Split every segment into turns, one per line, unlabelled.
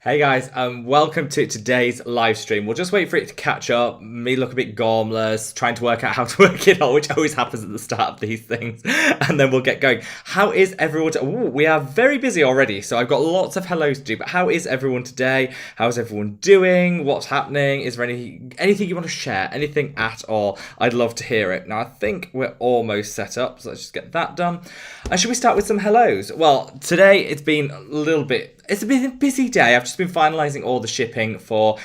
Hey guys, welcome to today's live stream. We'll just wait for it to catch up. Me look a bit gormless, trying to work out how to work it all, which always happens at the start of these things. And then we'll get going. How is everyone? Ooh, we are very busy already, so I've got lots of hellos to do. But how is everyone today? How's everyone doing? What's happening? Is there anything you want to share? Anything at all? I'd love to hear it. Now, I think we're almost set up, so let's just get that done. And should we start with some hellos? Well, today it's been it's been a busy day. I've just been finalising all the shipping for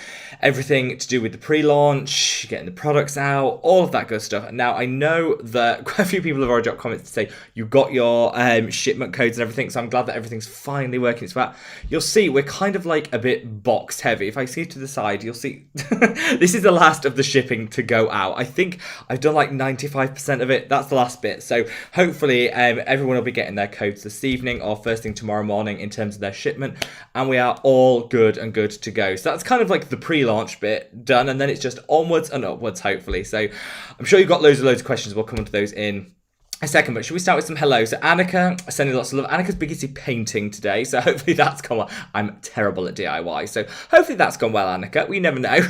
everything to do with the pre-launch, getting the products out, all of that good stuff. Now, I know that quite a few people have already dropped comments to say you got your shipment codes and everything, so I'm glad that everything's finally working its way out. You'll see we're kind of like a bit box heavy. If I see to the side, you'll see this is the last of the shipping to go out. I think I've done like 95% of it. That's the last bit. So hopefully everyone will be getting their codes this evening or first thing tomorrow morning in terms of their shipment. And we are all good to go. So that's kind of like the pre-launch bit done, and then it's just onwards and upwards, hopefully. So I'm sure you've got loads of questions. We'll come on to those in a second, but should we start with some hellos? So Annika, sending lots of love. Annika's busy painting today, so hopefully that's gone well. I'm terrible at DIY, so hopefully that's gone well, Annika. We never know.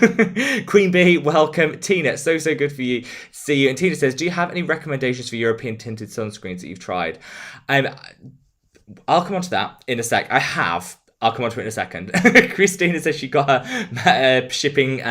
Queen Bee, welcome. Tina, so good for you. See you. And Tina says, do you have any recommendations for European tinted sunscreens that you've tried? I'll come on to that in a sec. I'll come on to it in a second. Christina says she got her shipping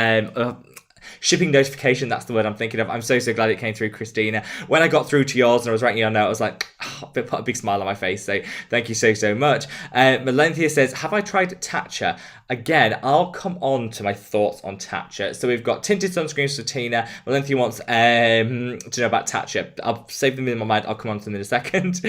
notification. That's the word I'm thinking of. I'm so glad it came through, Christina. When I got through to yours and I was writing your note, I was like, oh, put a big smile on my face. So thank you so much. Melenthia says, have I tried Tatcha? Again, I'll come on to my thoughts on Tatcha. So we've got tinted sunscreens for Tina. Melenthia wants to know about Tatcha. I'll save them in my mind. I'll come on to them in a second.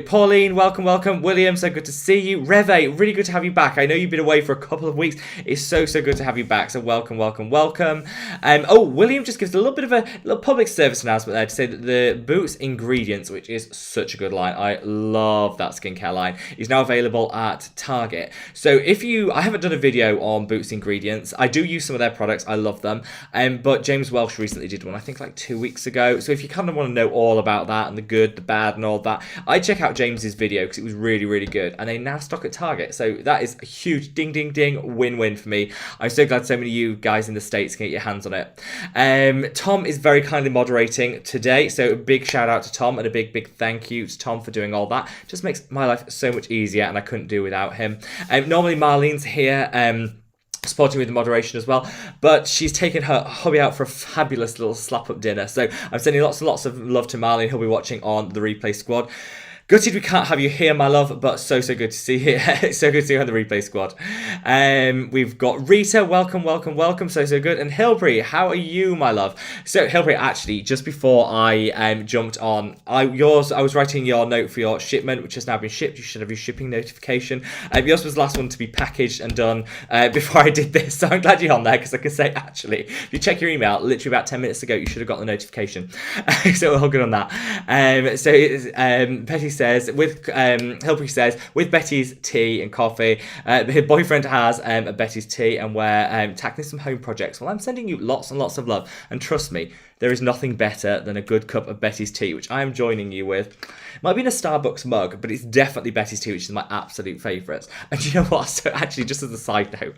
Pauline, welcome. William, so good to see you. Reve, really good to have you back. I know you've been away for a couple of weeks. It's so good to have you back. So welcome. William just gives a little bit of a little public service announcement there to say that the Boots Ingredients, which is such a good line, I love that skincare line, is now available at Target. So I haven't done a video on Boots Ingredients. I do use some of their products. I love them. But James Welsh recently did one, I think like 2 weeks ago. So if you kind of want to know all about that and the good, the bad and all that, I check out James's video because it was really good. And they now stock at Target. So that is a huge ding win-win for me. I'm so glad so many of you guys in the States can get your hands on it. Tom is very kindly moderating today. So a big shout out to Tom and a big thank you to Tom for doing all that. Just makes my life so much easier and I couldn't do without him. Normally Marlene's here supporting with the moderation as well, but she's taken her hubby out for a fabulous little slap-up dinner. So I'm sending lots and lots of love to Marlene, who'll be watching on the replay squad. Gutted we can't have you here, my love, but so good to see you. So good to see you on the replay squad. We've got Rita, welcome. So good. And Hilbury, how are you, my love? So Hilbury, actually, just before I jumped on, I was writing your note for your shipment, which has now been shipped. You should have your shipping notification. Yours was the last one to be packaged and done before I did this. So I'm glad you're on there because I can say, actually, if you check your email, literally about 10 minutes ago, you should have got the notification. So we're all good on that. Betty says, Hilbury says, with Betty's tea and coffee, her boyfriend has a Betty's tea and we're tackling some home projects. Well, I'm sending you lots and lots of love. And trust me, there is nothing better than a good cup of Betty's tea, which I am joining you with. It might be in a Starbucks mug, but it's definitely Betty's tea, which is my absolute favourite. And you know what? So actually, just as a side note,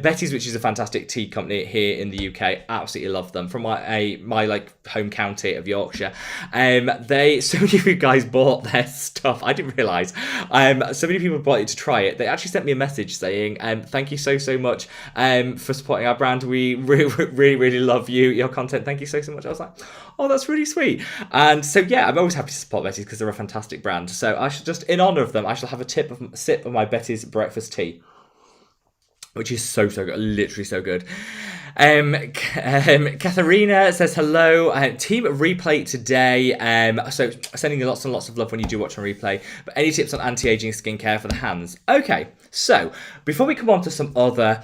Betty's, which is a fantastic tea company here in the UK, absolutely love them. From my like home county of Yorkshire, so many of you guys bought their stuff. I didn't realise. So many people bought it to try it. They actually sent me a message saying, "Thank you so much for supporting our brand. We really love your content. Thank you so much." I was like, oh, that's really sweet. And so yeah, I'm always happy to support Betty's because they're a fantastic brand. So I should just, in honour of them, I shall have a sip of my Betty's breakfast tea, which is so good, literally so good. Katharina says hello. Team replay today. So sending you lots and lots of love when you do watch on replay. But any tips on anti-aging skincare for the hands? Okay, so before we come on to some other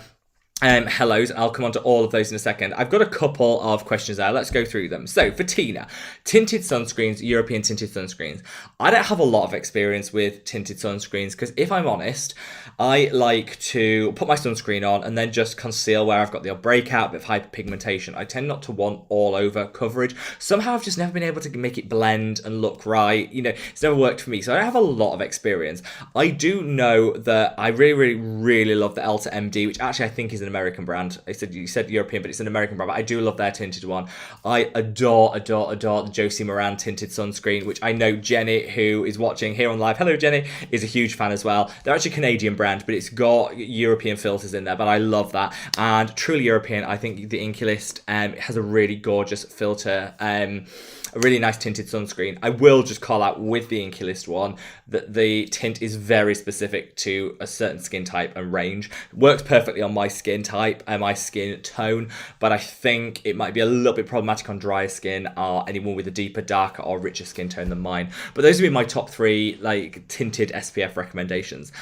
hellos, and I'll come on to all of those in a second. I've got a couple of questions there. Let's go through them. So, for Tina, tinted sunscreens, European tinted sunscreens. I don't have a lot of experience with tinted sunscreens because, if I'm honest, I like to put my sunscreen on and then just conceal where I've got the breakout, bit of hyperpigmentation. I tend not to want all over coverage. Somehow, I've just never been able to make it blend and look right. You know, it's never worked for me, so I don't have a lot of experience. I do know that I really love the Elta MD, which actually I think is an American brand. You said European, but it's an American brand. But I do love their tinted one. I adore the Josie Moran tinted sunscreen, which I know Jenny, who is watching here on live, hello Jenny, is a huge fan as well. They're actually a Canadian brand, but it's got European filters in there, but I love that. And truly European, I think the Inculist has a really gorgeous filter, a really nice tinted sunscreen. I will just call out with the Inculist one that the tint is very specific to a certain skin type and range. Works perfectly on my skin type and my skin tone, but I think it might be a little bit problematic on drier skin or anyone with a deeper, darker or richer skin tone than mine. But those would be my top 3 like tinted SPF recommendations.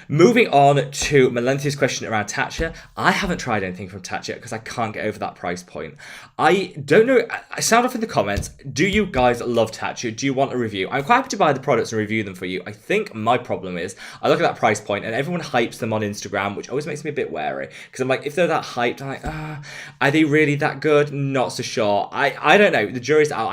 Moving on to Melanthia's question around Tatcha. I haven't tried anything from Tatcha because I can't get over that price point. I don't know. I sound off in the comments. Do you guys love Tatcha? Do you want a review? I'm quite happy to buy the products and review them for you. I think my problem is I look at that price point and everyone hypes them on Instagram, which always makes me a bit wary because I'm like, if they're that hyped, I'm like, are they really that good? Not so sure. I don't know. The jury's out.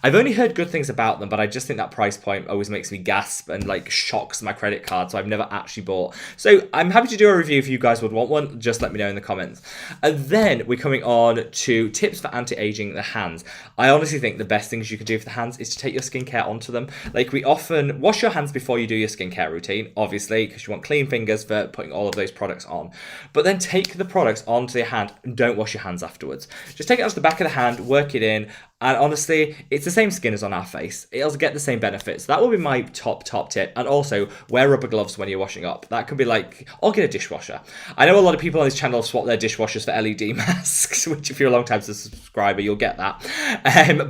I've only heard good things about them, but I just think that price point always makes me gasp and like shocks my credit card. So I've never actually bought. So I'm happy to do a review if you guys would want one. Just let me know in the comments. And then we're coming on to tips for anti-aging the hands. I honestly think the best things you can do for the hands is to take your skincare onto them. Like, we often wash your hands before you do your skincare routine, obviously, because you want clean fingers for putting all of those products on. But then take the products onto your hand and don't wash your hands afterwards. Just take it onto the back of the hand, work it in, and honestly, it's the same skin as on our face. It'll get the same benefits. That will be my top tip. And also, wear rubber gloves when you're washing up. That could be like, or get a dishwasher. I know a lot of people on this channel have swapped their dishwashers for LED masks, which if you're a long time subscriber, you'll get that.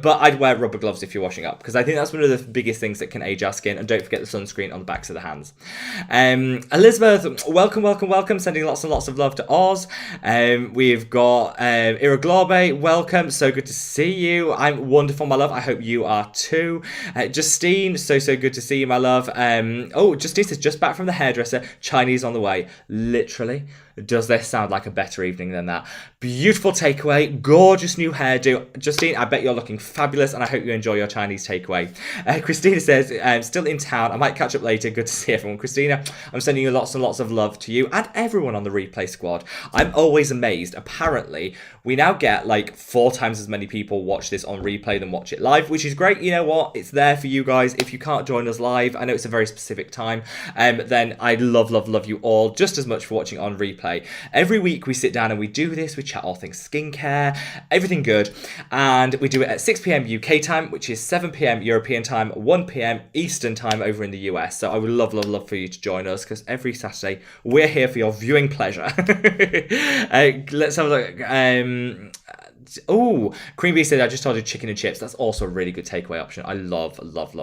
But I'd wear rubber gloves if you're washing up, because I think that's one of the biggest things that can age our skin. And don't forget the sunscreen on the backs of the hands. Elizabeth, welcome. Sending lots and lots of love to Oz. We've got Iraglobe, welcome. So good to see you. I'm wonderful, my love. I hope you are too. Justine, so good to see you, my love. Justine says, just back from the hairdresser, Chinese on the way. Literally, does this sound like a better evening than that? Beautiful takeaway, gorgeous new hairdo. Justine, I bet you're looking fabulous, and I hope you enjoy your Chinese takeaway. Christina says, still in town. I might catch up later. Good to see everyone. Christina, I'm sending you lots and lots of love to you and everyone on the replay squad. I'm always amazed. Apparently, we now get like 4 times as many people watch this on replay than watch it live, which is great. You know what? It's there for you guys. If you can't join us live, I know it's a very specific time, then I love you all just as much for watching on replay. Every week we sit down and we do this. We chat all things skincare, everything good, and we do it at 6 p.m. UK time, which is 7 p.m. European time, 1 p.m. Eastern time over in the US. So I would love for you to join us, because every Saturday we're here for your viewing pleasure. Let's have a look. Cream Bee said, I just ordered chicken and chips. That's also a really good takeaway option. I love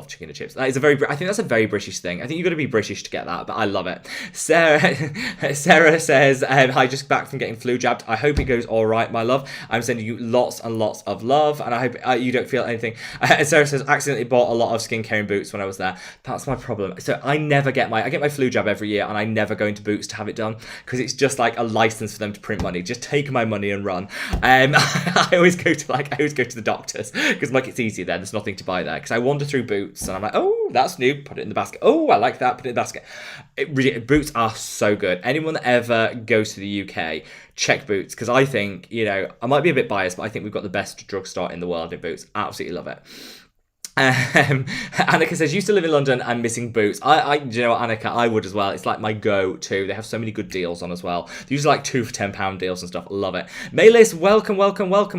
chicken and chips. That is I think that's a very British thing. I think you've got to be British to get that, but I love it. Sarah says, hi, just back from getting flu jabbed. I hope it goes all right, my love. I'm sending you lots and lots of love, and I hope you don't feel anything. Sarah says, accidentally bought a lot of skincare and Boots when I was there. That's my problem. So I get my flu jab every year, and I never go into Boots to have it done, because it's just like a license for them to print money. Just take my money and run. I always go to the doctors, because like it's easier there. There's nothing to buy there, because I wander through Boots and I'm like, oh, that's new, put it in the basket. Oh, I like that, put it in the basket. Boots are so good. Anyone that ever goes to the UK, check Boots, because I think, I might be a bit biased, but I think we've got the best drugstore in the world in Boots. Absolutely love it. Annika says, used to live in London and missing Boots. Annika, I would as well. It's like my go-to. They have so many good deals on as well. They usually like 2 for £10 deals and stuff. Love it. Maylis, welcome,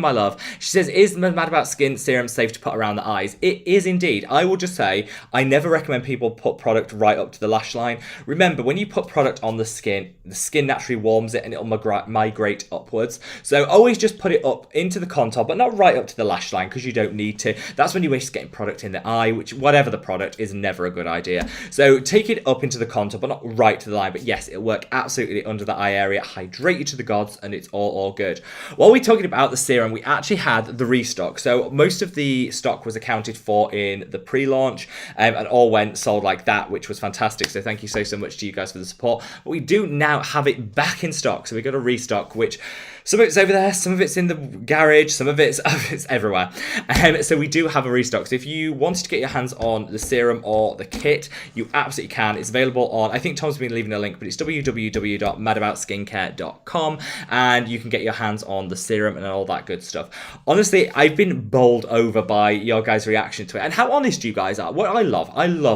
my love. She says, is Mad About Skin serum safe to put around the eyes? It is indeed. I will just say, I never recommend people put product right up to the lash line. Remember, when you put product on the skin naturally warms it and it'll migrate upwards. So always just put it up into the contour, but not right up to the lash line, because you don't need to. That's when you waste getting product product in the eye, which whatever the product is never a good idea. So take it up into the contour, but not right to the line. But yes, it'll work absolutely under the eye area, hydrate you to the gods, and it's all good. While we're talking about the serum, we actually had the restock. So most of the stock was accounted for in the pre-launch, and all went sold like that, which was fantastic. So thank you so much to you guys for the support. But we do now have it back in stock. So we got a restock, which some of it's over there, some of it's in the garage, some of it's everywhere. So we do have a restock. So if you wanted to get your hands on the serum or the kit, you absolutely can. It's available on, I think Tom's been leaving a link, but it's www.madaboutskincare.com, and you can get your hands on the serum and all that good stuff. Honestly, I've been bowled over by your guys' reaction to it and how honest you guys are. What I love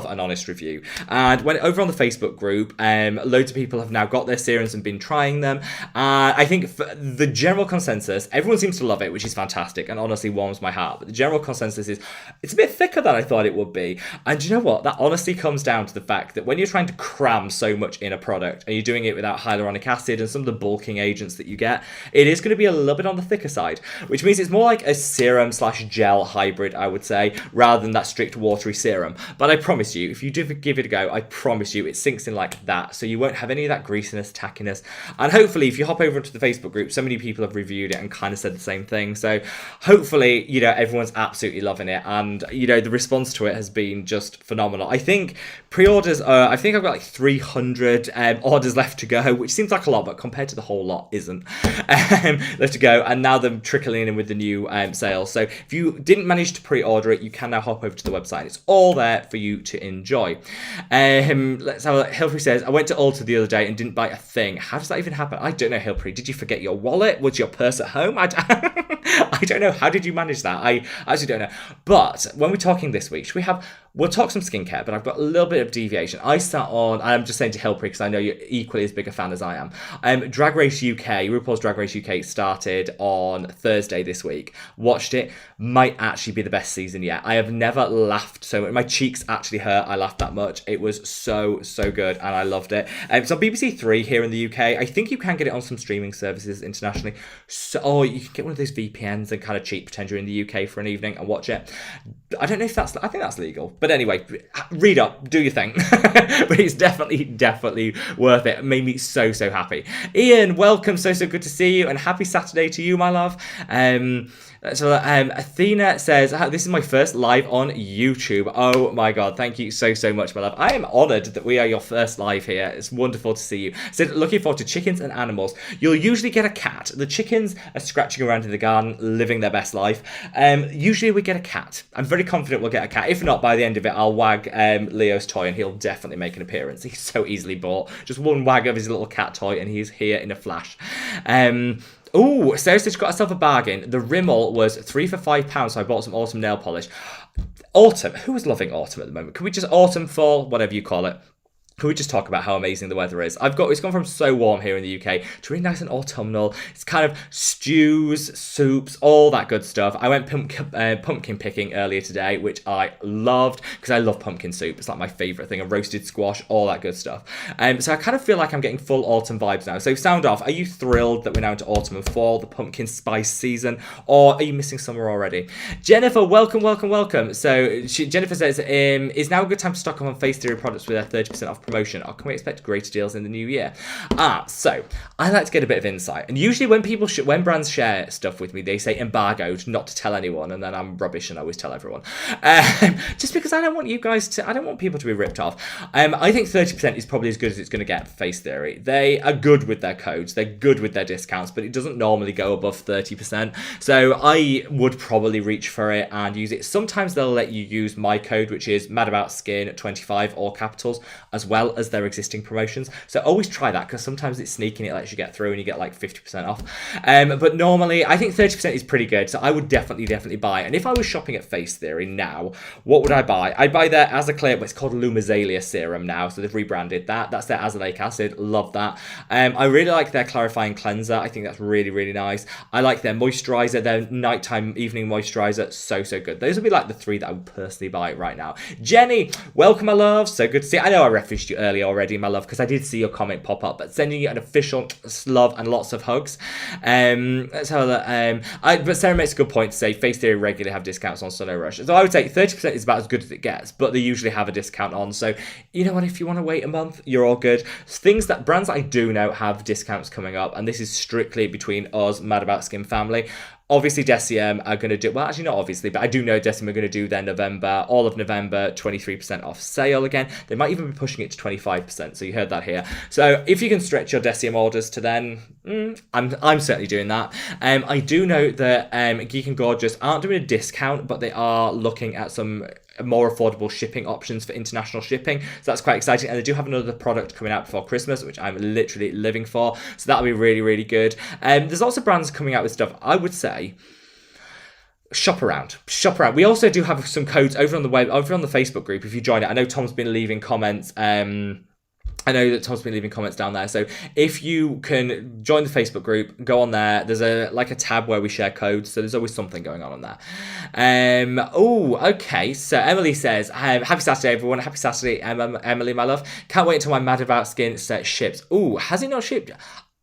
an honest review. And when over on the Facebook group, loads of people have now got their serums and been trying them. I think for the general consensus, everyone seems to love it, which is fantastic and honestly warms my heart. But the general consensus is it's a bit thicker than I thought it would be. And you know what? That honestly comes down to the fact that when you're trying to cram so much in a product and you're doing it without hyaluronic acid and some of the bulking agents that you get, it is going to be a little bit on the thicker side, which means it's more like a serum / gel hybrid, I would say, rather than that strict watery serum. But I promise you, if you do give it a go, I promise you it sinks in like that, so you won't have any of that greasiness, tackiness. And hopefully if you hop over into the Facebook group, so many people have reviewed it and kind of said the same thing, so hopefully, you know, everyone's absolutely loving it, and you know, the response to it has been just phenomenal. I think pre-orders I think I've got like 300 orders left to go, which seems like a lot, but compared to the whole lot isn't. Left to go, and now they're trickling in with the new sales. So if you didn't manage to pre-order it, you can now hop over to the website. It's all there for you to enjoy. Let's have a look. Hilary says, I went to Ulta the other day and didn't buy a thing. How does that even happen? I don't know, Hilary. Did you forget your wallet? Was your purse at home? I don't know. How did you manage that? I actually don't know. But when we're talking this week, we'll talk some skincare, but I've got a little bit of deviation. I sat on, I'm just saying to Hilary because I know you're equally as big a fan as I am. Drag Race UK, RuPaul's Drag Race UK started on Thursday this week. Watched it. Might actually be the best season yet. I have never laughed so much. My cheeks actually hurt. I laughed that much. It was so good and I loved it. It's on BBC Three here in the UK. I think you can get it on some streaming services internationally. So you can get one of those VPNs and kind of cheap, pretend you're in the UK for an evening and watch it. I don't know if I think that's legal. But anyway, read up, do your thing. But it's definitely worth it. It made me so happy. Ian, welcome. So good to see you, and happy Saturday to you, my love. Athena says, this is my first live on YouTube. Oh my god, thank you so much, my love. I am honoured that we are your first live here. It's wonderful to see you. So looking forward to chickens and animals. You'll usually get a cat. The chickens are scratching around in the garden, living their best life. Usually we get a cat. I'm very confident we'll get a cat. If not, by the end of it, I'll wag Leo's toy and he'll definitely make an appearance. He's so easily bought. Just one wag of his little cat toy and he's here in a flash. Oh, Sarah said she got herself a bargain. The Rimmel was 3 for £5, so I bought some autumn nail polish. Autumn. Who is loving autumn at the moment? Can we just autumn, fall, whatever you call it? Can we just talk about how amazing the weather is? It's gone from so warm here in the UK to really nice and autumnal. It's kind of stews, soups, all that good stuff. I went pumpkin picking earlier today, which I loved because I love pumpkin soup. It's like my favourite thing. A roasted squash, all that good stuff. So I kind of feel like I'm getting full autumn vibes now. So sound off. Are you thrilled that we're now into autumn and fall, the pumpkin spice season, or are you missing summer already? Jennifer, welcome. So Jennifer says, is now a good time to stock up on Face Theory products with their 30% off promotion, or can we expect greater deals in the new year? So I like to get a bit of insight, and usually when when brands share stuff with me, they say embargoed, not to tell anyone, and then I'm rubbish and I always tell everyone, just because I don't want people to be ripped off. I think 30% is probably as good as it's going to get for Face Theory. They are good with their codes, they're good with their discounts, but it doesn't normally go above 30%, so I would probably reach for it and use it. Sometimes they'll let you use my code, which is madaboutskin25, all capitals, as well as their existing promotions. So always try that, because sometimes it's sneaky and it lets you get through and you get like 50% off. But normally I think 30% is pretty good, so I would definitely buy. And if I was shopping at Face Theory now, what would I buy? I'd buy their Azoclear, it's called Lumizalia serum now, so they've rebranded that. That's their azelaic acid, love that. I really like their clarifying cleanser. I think that's really nice. I like their moisturizer, their nighttime evening moisturizer, so good. Those would be like the three that I would personally buy right now. Jenny, welcome, my love. So good to see you. I know I referenced missed you earlier already, my love, because I did see your comment pop up. But sending you an official love and lots of hugs. Let's have a look. But Sarah makes a good point to say Face Theory regularly have discounts on Sun Rush. So I would say 30% is about as good as it gets, but they usually have a discount on. So you know what, if you want to wait a month, you're all good. Brands I do know have discounts coming up, and this is strictly between us, Mad About Skin family. Obviously, Deciem are going to do, well, actually not obviously, but I do know Deciem are going to do their November, all of November, 23% off sale again. They might even be pushing it to 25%, so you heard that here. So if you can stretch your Deciem orders to then, I'm certainly doing that. I do know that Geek and Gorgeous aren't doing a discount, but they are looking at some more affordable shipping options for international shipping, so that's quite exciting. And they do have another product coming out before Christmas, which I'm literally living for, so that'll be really, really good. There's also brands coming out with stuff. I would say shop around. We also do have some codes over on the web, over on the Facebook group if you join it. I know Tom's been leaving comments. I know that Tom's been leaving comments down there, so if you can join the Facebook group, go on there. There's a tab where we share codes, so there's always something going on there. Okay, so Emily says, happy Saturday, everyone. Happy Saturday, Emily, my love. Can't wait until my Mad About Skin set ships. Has it not shipped?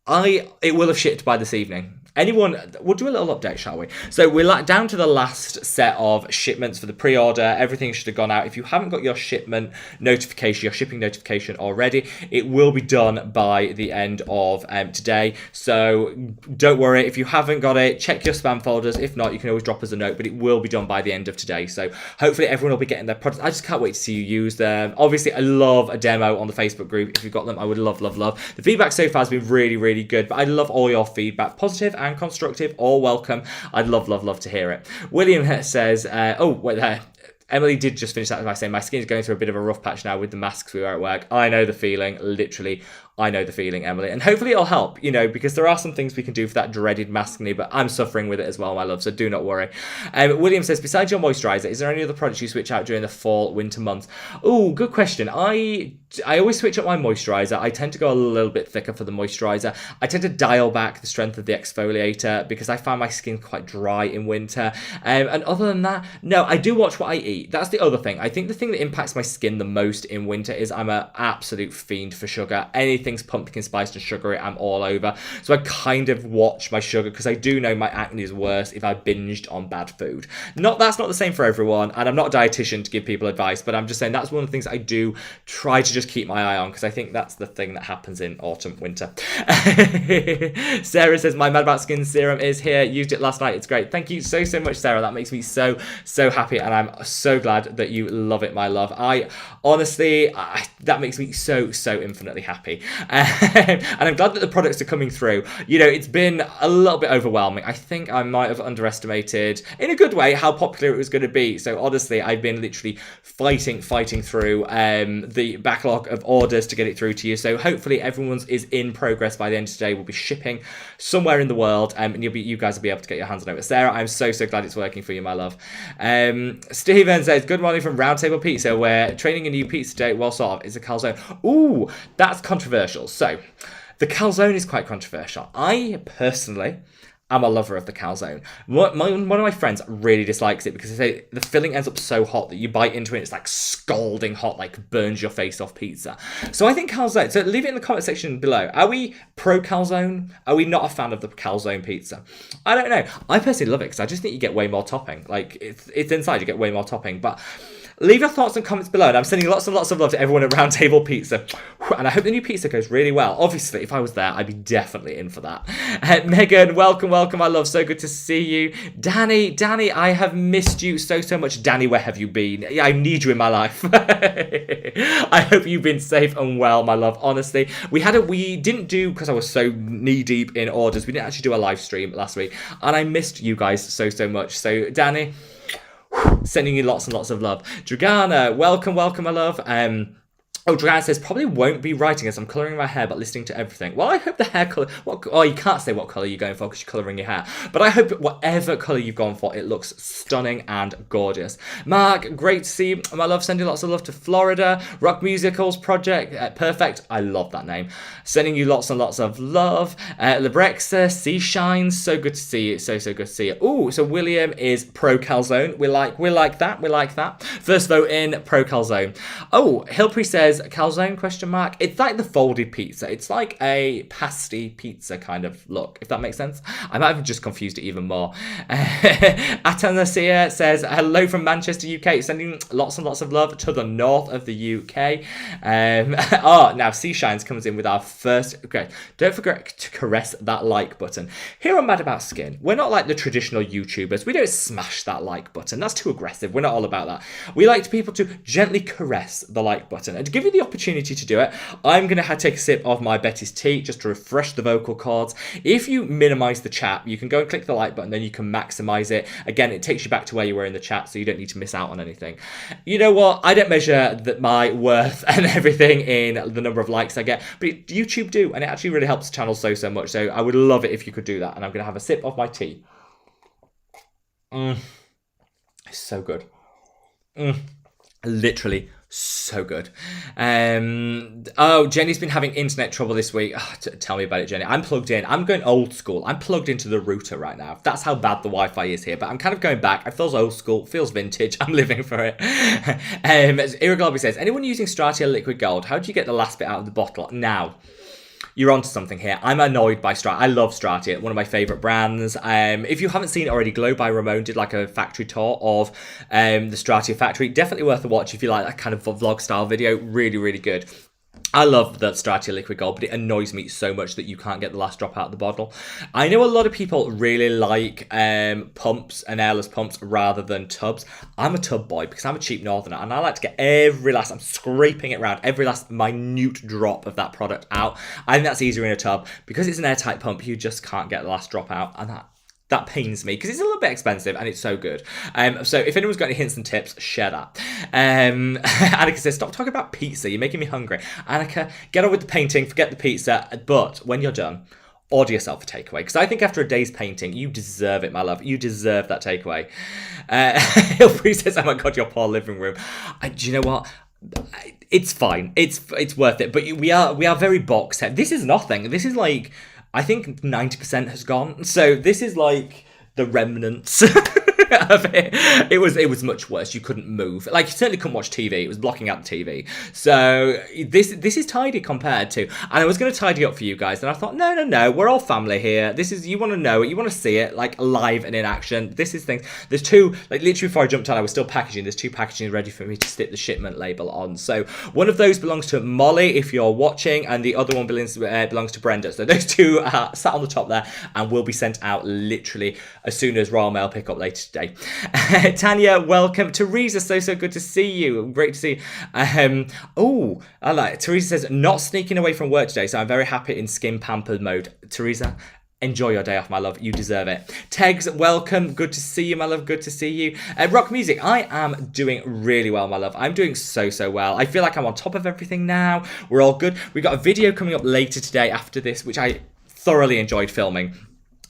It will have shipped by this evening. We'll do a little update, shall we? So we're down to the last set of shipments for the pre-order. Everything should have gone out. If you haven't got your shipment notification, your shipping notification already, it will be done by the end of today. So don't worry. If you haven't got it, check your spam folders. If not, you can always drop us a note, but it will be done by the end of today. So hopefully everyone will be getting their products. I just can't wait to see you use them. Obviously, I love a demo on the Facebook group. If you've got them, I would love. The feedback so far has been really, really good, but I love all your feedback, positive and constructive, all welcome. I'd love to hear it. William says, Emily did just finish that by saying, my skin is going through a bit of a rough patch now with the masks we wear at work. I know the feeling, literally. I know the feeling, Emily. And hopefully it'll help, because there are some things we can do for that dreaded maskne, but I'm suffering with it as well, my love, so do not worry. William says, besides your moisturiser, is there any other products you switch out during the fall, winter months? Oh, good question. I always switch up my moisturiser. I tend to go a little bit thicker for the moisturiser. I tend to dial back the strength of the exfoliator because I find my skin quite dry in winter. And other than that, no, I do watch what I eat. That's the other thing. I think the thing that impacts my skin the most in winter is I'm an absolute fiend for sugar. Anything's pumpkin spiced and sugary, I'm all over. So I kind of watch my sugar because I do know my acne is worse if I binged on bad food. That's not the same for everyone, and I'm not a dietitian to give people advice, but I'm just saying that's one of the things I do try to just keep my eye on because I think that's the thing that happens in autumn, winter. Sarah says, my Mad About Skin serum is here. Used it last night. It's great. Thank you so much, Sarah. That makes me so happy, and I'm so glad that you love it, my love. That makes me so infinitely happy. And I'm glad that the products are coming through. It's been a little bit overwhelming. I think I might have underestimated, in a good way, how popular it was going to be. So honestly, I've been literally fighting through the backlog of orders to get it through to you. So hopefully everyone's is in progress by the end of today. We'll be shipping somewhere in the world, and you guys will be able to get your hands on it. Sarah, I'm so glad it's working for you, my love. Steven says, good morning from Roundtable Pizza. We're training a new pizza date. Well, sort of. It's a calzone. Ooh, that's controversial. So the calzone is quite controversial. I personally am a lover of the calzone. One of my friends really dislikes it because they say the filling ends up so hot that you bite into it, it's like scalding hot, like burns your face off pizza. So I think calzone, so leave it in the comment section below. Are we pro calzone? Are we not a fan of the calzone pizza? I don't know. I personally love it because I just think you get way more topping. Like it's inside, you get way more topping, but leave your thoughts and comments below, and I'm sending lots and lots of love to everyone at Roundtable Pizza. And I hope the new pizza goes really well. Obviously, if I was there, I'd be definitely in for that. Megan, welcome, I love. So good to see you. Danny, I have missed you so much. Danny, where have you been? I need you in my life. I hope you've been safe and well, my love. Honestly, we didn't do, because I was so knee deep in orders, we didn't actually do a live stream last week, and I missed you guys so much. So Danny, sending you lots and lots of love. Dragana, welcome, my love. Dragana says, probably won't be writing as I'm colouring my hair but listening to everything. Well, I hope the hair colour... you can't say what colour you're going for because you're colouring your hair. But I hope whatever colour you've gone for, it looks stunning and gorgeous. Mark, great to see you. My love, sending lots of love to Florida. Rock Musicals Project, perfect. I love that name. Sending you lots and lots of love. Lebrexa, Sea Shines, so good to see you. So good to see you. Ooh, so William is pro calzone. We like that. First vote in, pro calzone. Oh, Hilprey says, says, calzone, question mark. It's like the folded pizza. It's like a pasty pizza kind of look, if that makes sense. I might have just confused it even more. Atanasia says, hello from Manchester, UK. Sending lots and lots of love to the north of the UK. Now Seashines comes in with our first. Okay, don't forget to caress that like button. Here on Mad About Skin, we're not like the traditional YouTubers. We don't smash that like button. That's too aggressive. We're not all about that. We like people to gently caress the like button. And to give you the opportunity to do it, I'm going to take a sip of my Betty's tea just to refresh the vocal cords. If you minimize the chat, you can go and click the like button, then you can maximize it. Again, it takes you back to where you were in the chat, so you don't need to miss out on anything. You know what? I don't measure my worth and everything in the number of likes I get, but YouTube do, and it actually really helps the channel so much. So I would love it if you could do that. And I'm going to have a sip of my tea. It's so good. Literally so good. Jenny's been having internet trouble this week. Tell me about it, Jenny. I'm plugged in. I'm going old school. I'm plugged into the router right now. That's how bad the Wi-Fi is here. But I'm kind of going back. It feels old school. It feels vintage. I'm living for it. Irregulably says, anyone using Stratia Liquid Gold, how do you get the last bit out of the bottle? Now, you're onto something here. I'm annoyed by Stratia. I love Stratia, one of my favourite brands. If you haven't seen it already, Glow by Ramon did like a factory tour of the Stratia factory. Definitely worth a watch if you like that kind of vlog style video. Really, really good. I love the Stratia Liquid Gold, but it annoys me so much that you can't get the last drop out of the bottle. I know a lot of people really like pumps and airless pumps rather than tubs. I'm a tub boy because I'm a cheap northerner, and I like to get I'm scraping it around, every last minute drop of that product out. I think that's easier in a tub. Because it's an airtight pump, you just can't get the last drop out, and that pains me because it's a little bit expensive and it's so good. So if anyone's got any hints and tips, share that. Annika says, stop talking about pizza. You're making me hungry. Annika, get on with the painting. Forget the pizza. But when you're done, order yourself a takeaway. Because I think after a day's painting, you deserve it, my love. You deserve that takeaway. Hilfrey says, oh my God, your poor living room. Do you know what? It's fine. It's worth it. But we are very box set. This is nothing. This is like, I think 90% has gone. So this is like the remnants of it. It was much worse. You couldn't move. Like, you certainly couldn't watch TV. It was blocking out the TV. So this is tidy compared to. And I was going to tidy up for you guys, and I thought, no, we're all family here. This is, you want to know it, you want to see it like live and in action. This is things. There's two, like literally before I jumped on, I was still packaging. There's two packaging ready for me to stick the shipment label on. So one of those belongs to Molly, if you're watching, and the other one belongs to Brenda. So those two are sat on the top there and will be sent out literally as soon as Royal Mail pick up later today. Tanya, welcome. Teresa, so good to see you. Great to see you. I like Teresa says, not sneaking away from work today, so I'm very happy in skin pampered mode. Teresa, enjoy your day off, my love. You deserve it. Tegs, welcome. Good to see you, my love. Good to see you. Rock Music, I am doing really well, my love. I'm doing so well. I feel like I'm on top of everything now. We're all good. We've got a video coming up later today after this, which I thoroughly enjoyed filming.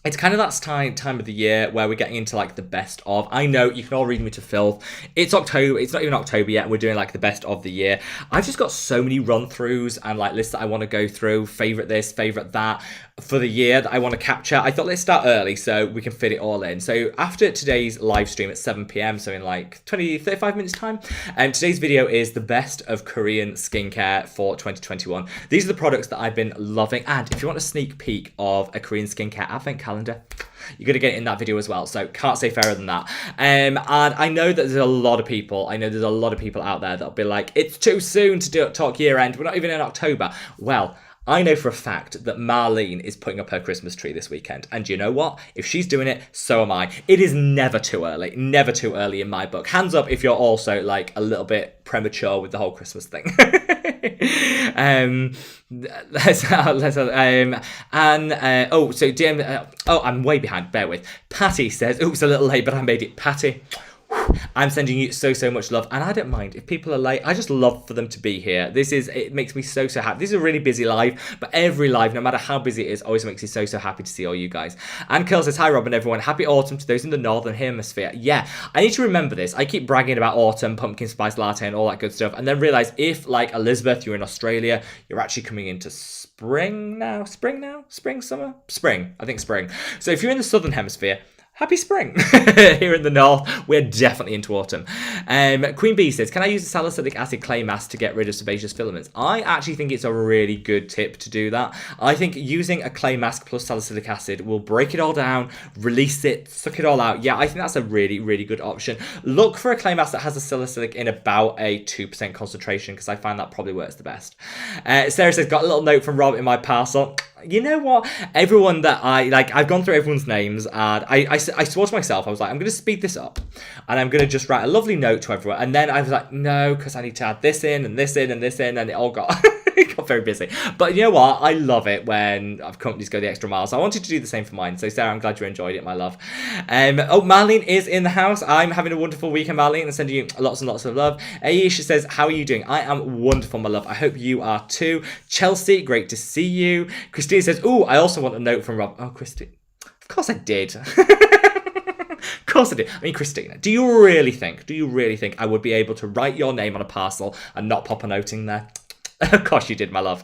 It's kind of that time of the year where we're getting into like the best of. I know you can all read me to filth. It's October. It's not even October yet. And we're doing like the best of the year. I've just got so many run throughs and like lists that I want to go through. Favorite this, favorite that for the year that I want to capture. I thought let's start early so we can fit it all in. So after today's live stream at 7 p.m, so in like 35 minutes time, today's video is the best of Korean skincare for 2021. These are the products that I've been loving. And if you want a sneak peek of a Korean skincare advent calendar, you're going to get it in that video as well. So can't say fairer than that. And I know that there's a lot of people. I know there's a lot of people out there that'll be like, it's too soon to talk year end. We're not even in October. Well, I know for a fact that Marlene is putting up her Christmas tree this weekend. And you know what? If she's doing it, so am I. It is never too early. Never too early in my book. Hands up if you're also like a little bit premature with the whole Christmas thing. I'm way behind. Bear with. Patty says, oops, a little late, but I made it. Patty, I'm sending you so much love, and I don't mind if people are late. I just love for them to be here. It makes me so happy. This is a really busy live, but every live, no matter how busy it is, always makes me so happy to see all you guys. And Curl says, hi Robin, everyone, happy autumn to those in the northern hemisphere. Yeah, I need to remember this. I keep bragging about autumn, pumpkin spice latte and all that good stuff, and then realize if, like Elizabeth, you're in Australia, you're actually coming into spring, summer? Spring. I think spring. So if you're in the southern hemisphere, Happy spring. Here in the north, we're definitely into autumn. Queen Bee says, can I use a salicylic acid clay mask to get rid of sebaceous filaments? I actually think it's a really good tip to do that. I think using a clay mask plus salicylic acid will break it all down, release it, suck it all out. Yeah, I think that's a really, really good option. Look for a clay mask that has a salicylic in about a 2% concentration, because I find that probably works the best. Sarah says, got a little note from Rob in my parcel. You know what? Everyone that I've gone through everyone's names, and I swore to myself, I was like, I'm going to speed this up, and I'm going to just write a lovely note to everyone. And then I was like, no, because I need to add this in, and this in, and this in, and it all got... it got very busy. But you know what? I love it when companies go the extra mile. So I wanted to do the same for mine. So Sarah, I'm glad you enjoyed it, my love. Marlene is in the house. I'm having a wonderful weekend, Marlene, and sending you lots and lots of love. Aisha says, how are you doing? I am wonderful, my love. I hope you are too. Chelsea, great to see you. Christine says, ooh, I also want a note from Rob. Oh, Christine. Of course I did. Of course I did. I mean, Christina, do you really think I would be able to write your name on a parcel and not pop a note in there? Of course you did, my love.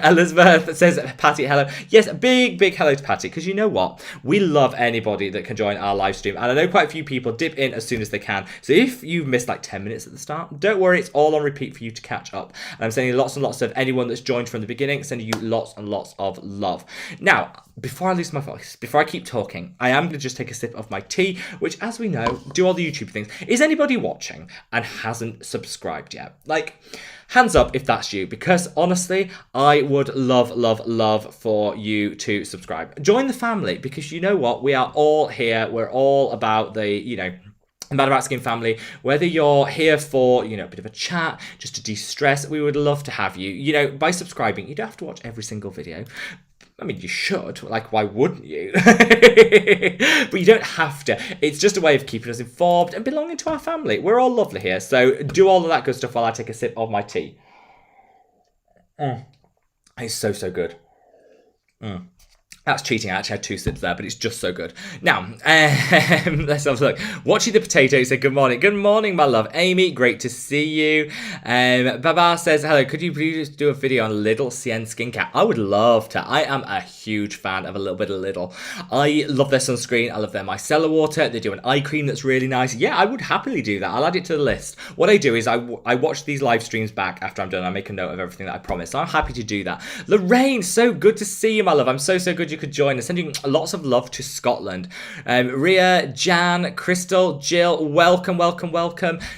Elizabeth says, Patty, hello. Yes, a big hello to Patty, because you know what? We love anybody that can join our live stream, and I know quite a few people dip in as soon as they can. So if you've missed like 10 minutes at the start, don't worry, it's all on repeat for you to catch up. And I'm sending lots and lots of anyone that's joined from the beginning, sending you lots and lots of love. Now, before I lose my voice, before I keep talking, I am going to just take a sip of my tea, which, as we know, do all the YouTube things. Is anybody watching and hasn't subscribed yet? Like, hands up if that's you, because honestly, I would love for you to subscribe. Join the family, because you know what? We are all here. We're all about the, Mad About Skin family. Whether you're here for, a bit of a chat, just to de-stress, we would love to have you. By subscribing, you don't have to watch every single video. I mean, you should. Like, why wouldn't you? But you don't have to. It's just a way of keeping us informed and belonging to our family. We're all lovely here. So do all of that good stuff while I take a sip of my tea. It's so good. That's cheating. I actually had 2 sips there, but it's just so good. Now, let's have a look. Watching the Potato said, good morning. Good morning, my love. Amy, great to see you. Baba says, hello, could you please do a video on Lidl CN Skincare? I would love to. I am a huge fan of a little bit of Lidl. I love their sunscreen. I love their micellar water. They do an eye cream that's really nice. Yeah, I would happily do that. I'll add it to the list. What I do is I watch these live streams back after I'm done. I make a note of everything that I promised. So I'm happy to do that. Lorraine, so good to see you, my love. I'm so good you could join us. Sending lots of love to Scotland. Ria, Jan, Crystal, Jill, welcome.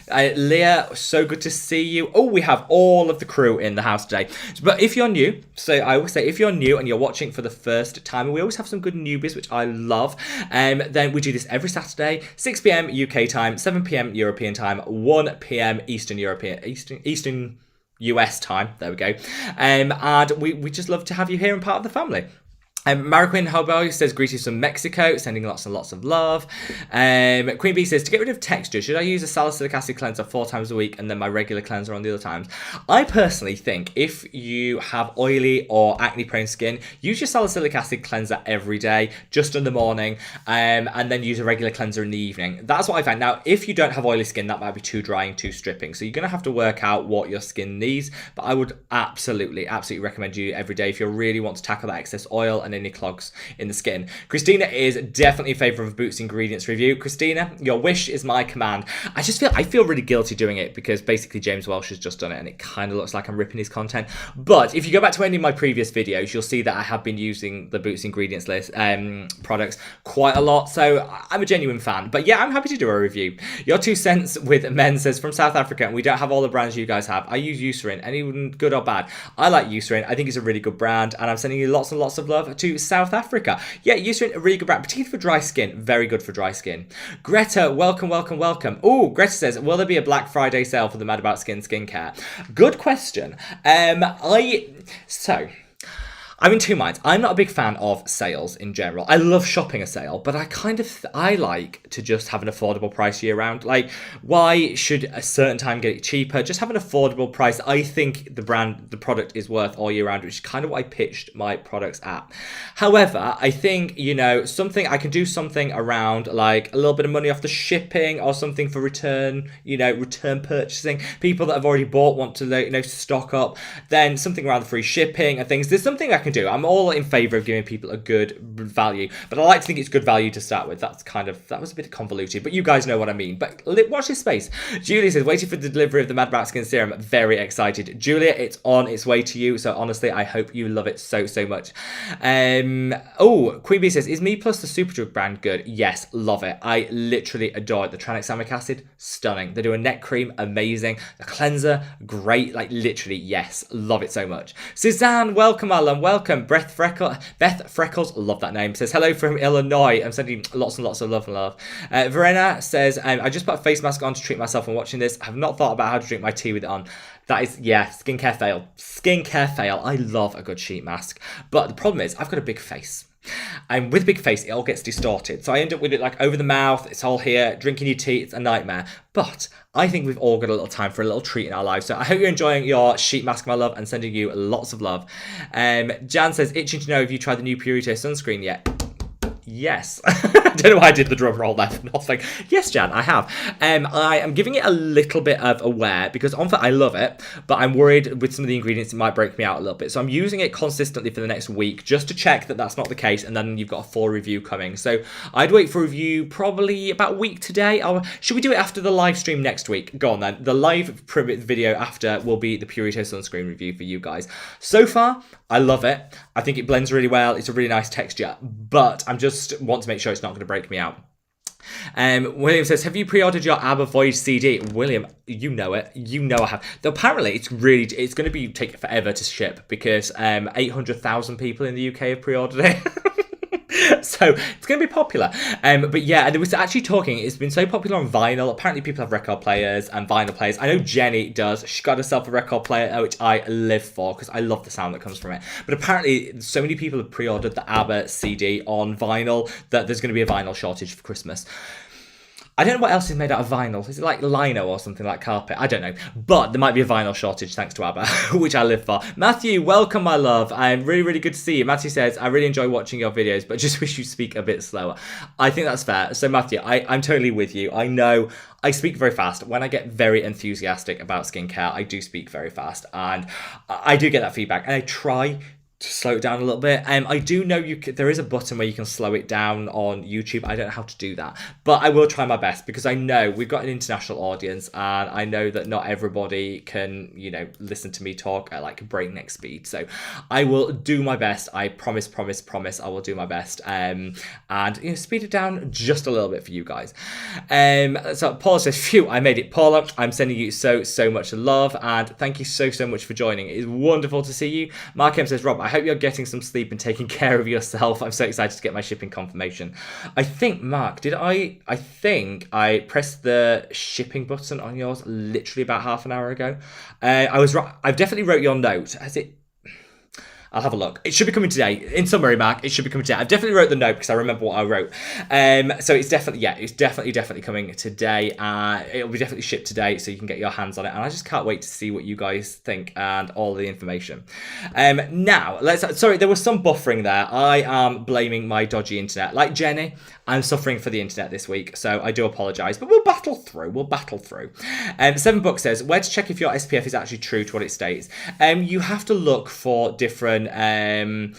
Leah, so good to see you. Oh, we have all of the crew in the house today. But if you're new, so I always say, if you're new and you're watching for the first time, and we always have some good newbies, which I love, then we do this every Saturday, 6 p.m. UK time, 7 p.m. European time, 1 p.m. Eastern US time. There we go. And we just love to have you here and part of the family. Mariquin Hobo says, greetings from Mexico, sending lots and lots of love. Queen Bee says, to get rid of texture, should I use a salicylic acid cleanser 4 times a week and then my regular cleanser on the other times? I personally think if you have oily or acne prone skin, use your salicylic acid cleanser every day, just in the morning, and then use a regular cleanser in the evening. That's what I find. Now, if you don't have oily skin, that might be too dry and too stripping. So you're going to have to work out what your skin needs. But I would absolutely recommend you every day if you really want to tackle that excess oil and any clogs in the skin. Christina is definitely in favour of a Boots Ingredients review. Christina, your wish is my command. I feel really guilty doing it because basically James Welsh has just done it and it kind of looks like I'm ripping his content. But if you go back to any of my previous videos, you'll see that I have been using the Boots Ingredients list products quite a lot. So I'm a genuine fan. But yeah, I'm happy to do a review. Your 2 cents with men says, from South Africa, and we don't have all the brands you guys have. I use Eucerin. Anyone good or bad? I like Eucerin. I think it's a really good brand, and I'm sending you lots and lots of love to South Africa. Yeah, Eucerin, a really good brand, particularly for dry skin. Very good for dry skin. Greta, welcome. Oh, Greta says, will there be a Black Friday sale for the Mad About Skin skincare? Good question. I'm in 2 minds. I'm not a big fan of sales in general. I love shopping a sale, but I like to just have an affordable price year round. Like, why should a certain time get it cheaper? Just have an affordable price. I think the product is worth all year round, which is kind of what I pitched my products at. However, I think, I can do something around like a little bit of money off the shipping or something for return purchasing. People that have already bought want to, stock up. Then something around the free shipping and things. There's something I can can do. I'm all in favour of giving people a good value, but I like to think it's good value to start with. That was a bit convoluted, but you guys know what I mean. But watch this space. Julia says, waiting for the delivery of the Mad About Skin Serum. Very excited. Julia, it's on its way to you, so honestly, I hope you love it so much. Queen Bee says, is Me Plus the Superdrug brand good? Yes, love it. I literally adore it. The tranexamic acid, stunning. They do a neck cream, amazing. The cleanser, great. Like, literally, yes, love it so much. Suzanne, welcome, Alan, welcome. Beth Freckles, love that name, says, hello from Illinois. I'm sending lots and lots of love and love. Verena says, I just put a face mask on to treat myself when watching this. I have not thought about how to drink my tea with it on. That is, yeah, skincare fail. Skincare fail. I love a good sheet mask. But the problem is, I've got a big face. And with a big face, it all gets distorted. So I end up with it like over the mouth, it's all here, drinking your tea, it's a nightmare. But I think we've all got a little time for a little treat in our lives. So I hope you're enjoying your sheet mask, my love, and sending you lots of love. Jan says, itching to know if you tried the new Purito sunscreen yet. Yes. I don't know why I did the drum roll there. I was like, yes, Jan, I have. I am giving it a little bit of a wear because I love it, but I'm worried with some of the ingredients it might break me out a little bit. So I'm using it consistently for the next week just to check that that's not the case, and then you've got a full review coming. So I'd wait for a review probably about a week today. Should we do it after the live stream next week? Go on then. The live video after will be the Purito sunscreen review for you guys. So far, I love it. I think it blends really well. It's a really nice texture, but I'm just want to make sure it's not going to break me out. William says, have you pre-ordered your ABBA Voyage CD? William, you know it. You know I have. Though apparently it's going to be take forever to ship because 800,000 people in the UK have pre-ordered it. So it's going to be popular. But yeah, and there was actually talking, it's been so popular on vinyl. Apparently people have record players and vinyl players. I know Jenny does. She got herself a record player, which I live for because I love the sound that comes from it. But apparently so many people have pre-ordered the ABBA CD on vinyl that there's going to be a vinyl shortage for Christmas. I don't know what else is made out of vinyl. Is it like lino or something like carpet? I don't know. But there might be a vinyl shortage thanks to ABBA, which I live for. Matthew, welcome, my love. I'm really good to see you. Matthew says, I really enjoy watching your videos, but just wish you speak a bit slower. I think that's fair. So Matthew, I'm totally with you. I know I speak very fast. When I get very enthusiastic about skincare, I do speak very fast. And I do get that feedback. And I try to slow it down a little bit. I do know there is a button where you can slow it down on YouTube. I don't know how to do that, but I will try my best because I know we've got an international audience and I know that not everybody can, listen to me talk at like breakneck speed. So I will do my best. I promise I will do my best. And speed it down just a little bit for you guys. So Paula says, phew, I made it. Paula, I'm sending you so much love and thank you so much for joining. It is wonderful to see you. Mark M says, Rob, I hope you're getting some sleep and taking care of yourself. I'm so excited to get my shipping confirmation. I think, Mark, I think I pressed the shipping button on yours literally about half an hour ago. I've definitely wrote your note. Has it? I'll have a look. It should be coming today. In summary, Mark, it should be coming today. I've definitely wrote the note because I remember what I wrote. So it's definitely coming today. It'll be definitely shipped today, so you can get your hands on it. And I just can't wait to see what you guys think and all the information. Now, there was some buffering there. I am blaming my dodgy internet. Like Jenny, I'm suffering for the internet this week, so I do apologise. But we'll battle through. 7 Book says, where to check if your SPF is actually true to what it states? You have to look for different studies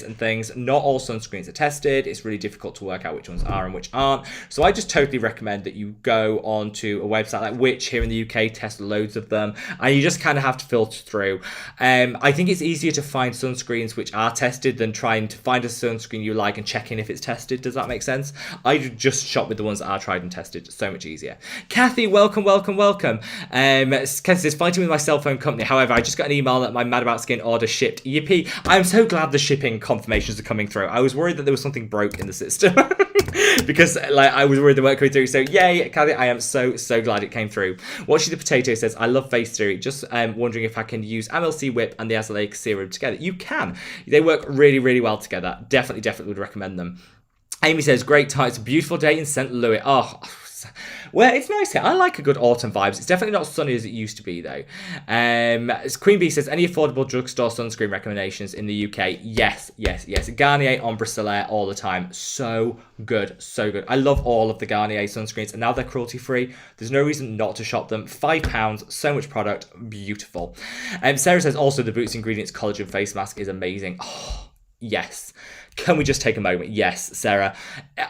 and things. Not all sunscreens are tested. It's really difficult to work out which ones are and which aren't. So I just totally recommend that you go onto a website like Which here in the UK test loads of them, and you just kind of have to filter through. I think it's easier to find sunscreens which are tested than trying to find a sunscreen you like and checking if it's tested. Does that make sense? I just shop with the ones that are tried and tested. So much easier. Kathy, welcome. Kathy says, fighting with my cell phone company. However, I just got an email that my Mad About Skin order shipped. Yippee. I'm so glad the shipping confirmations are coming through. I was worried that there was something broke in the system because I was worried they weren't coming through. So yay, Kathy, I am so glad it came through. Watching the Potato says, I love face theory. Just wondering if I can use MLC Whip and the Azelaic Serum together. You can. They work really well together. Definitely would recommend them. Amy says, great time. It's a beautiful day in St. Louis. Oh, Yes. Well, it's nice here. I like a good autumn vibes. It's definitely not sunny as it used to be, though. Queen Bee says, any affordable drugstore sunscreen recommendations in the UK? Yes. Garnier Ombre Solaire all the time. So good, so good. I love all of the Garnier sunscreens, and now they're cruelty-free. There's no reason not to shop them. £5, so much product, beautiful. Sarah says, also the Boots Ingredients Collagen Face Mask is amazing. Oh, yes. Can we just take a moment? Yes, Sarah.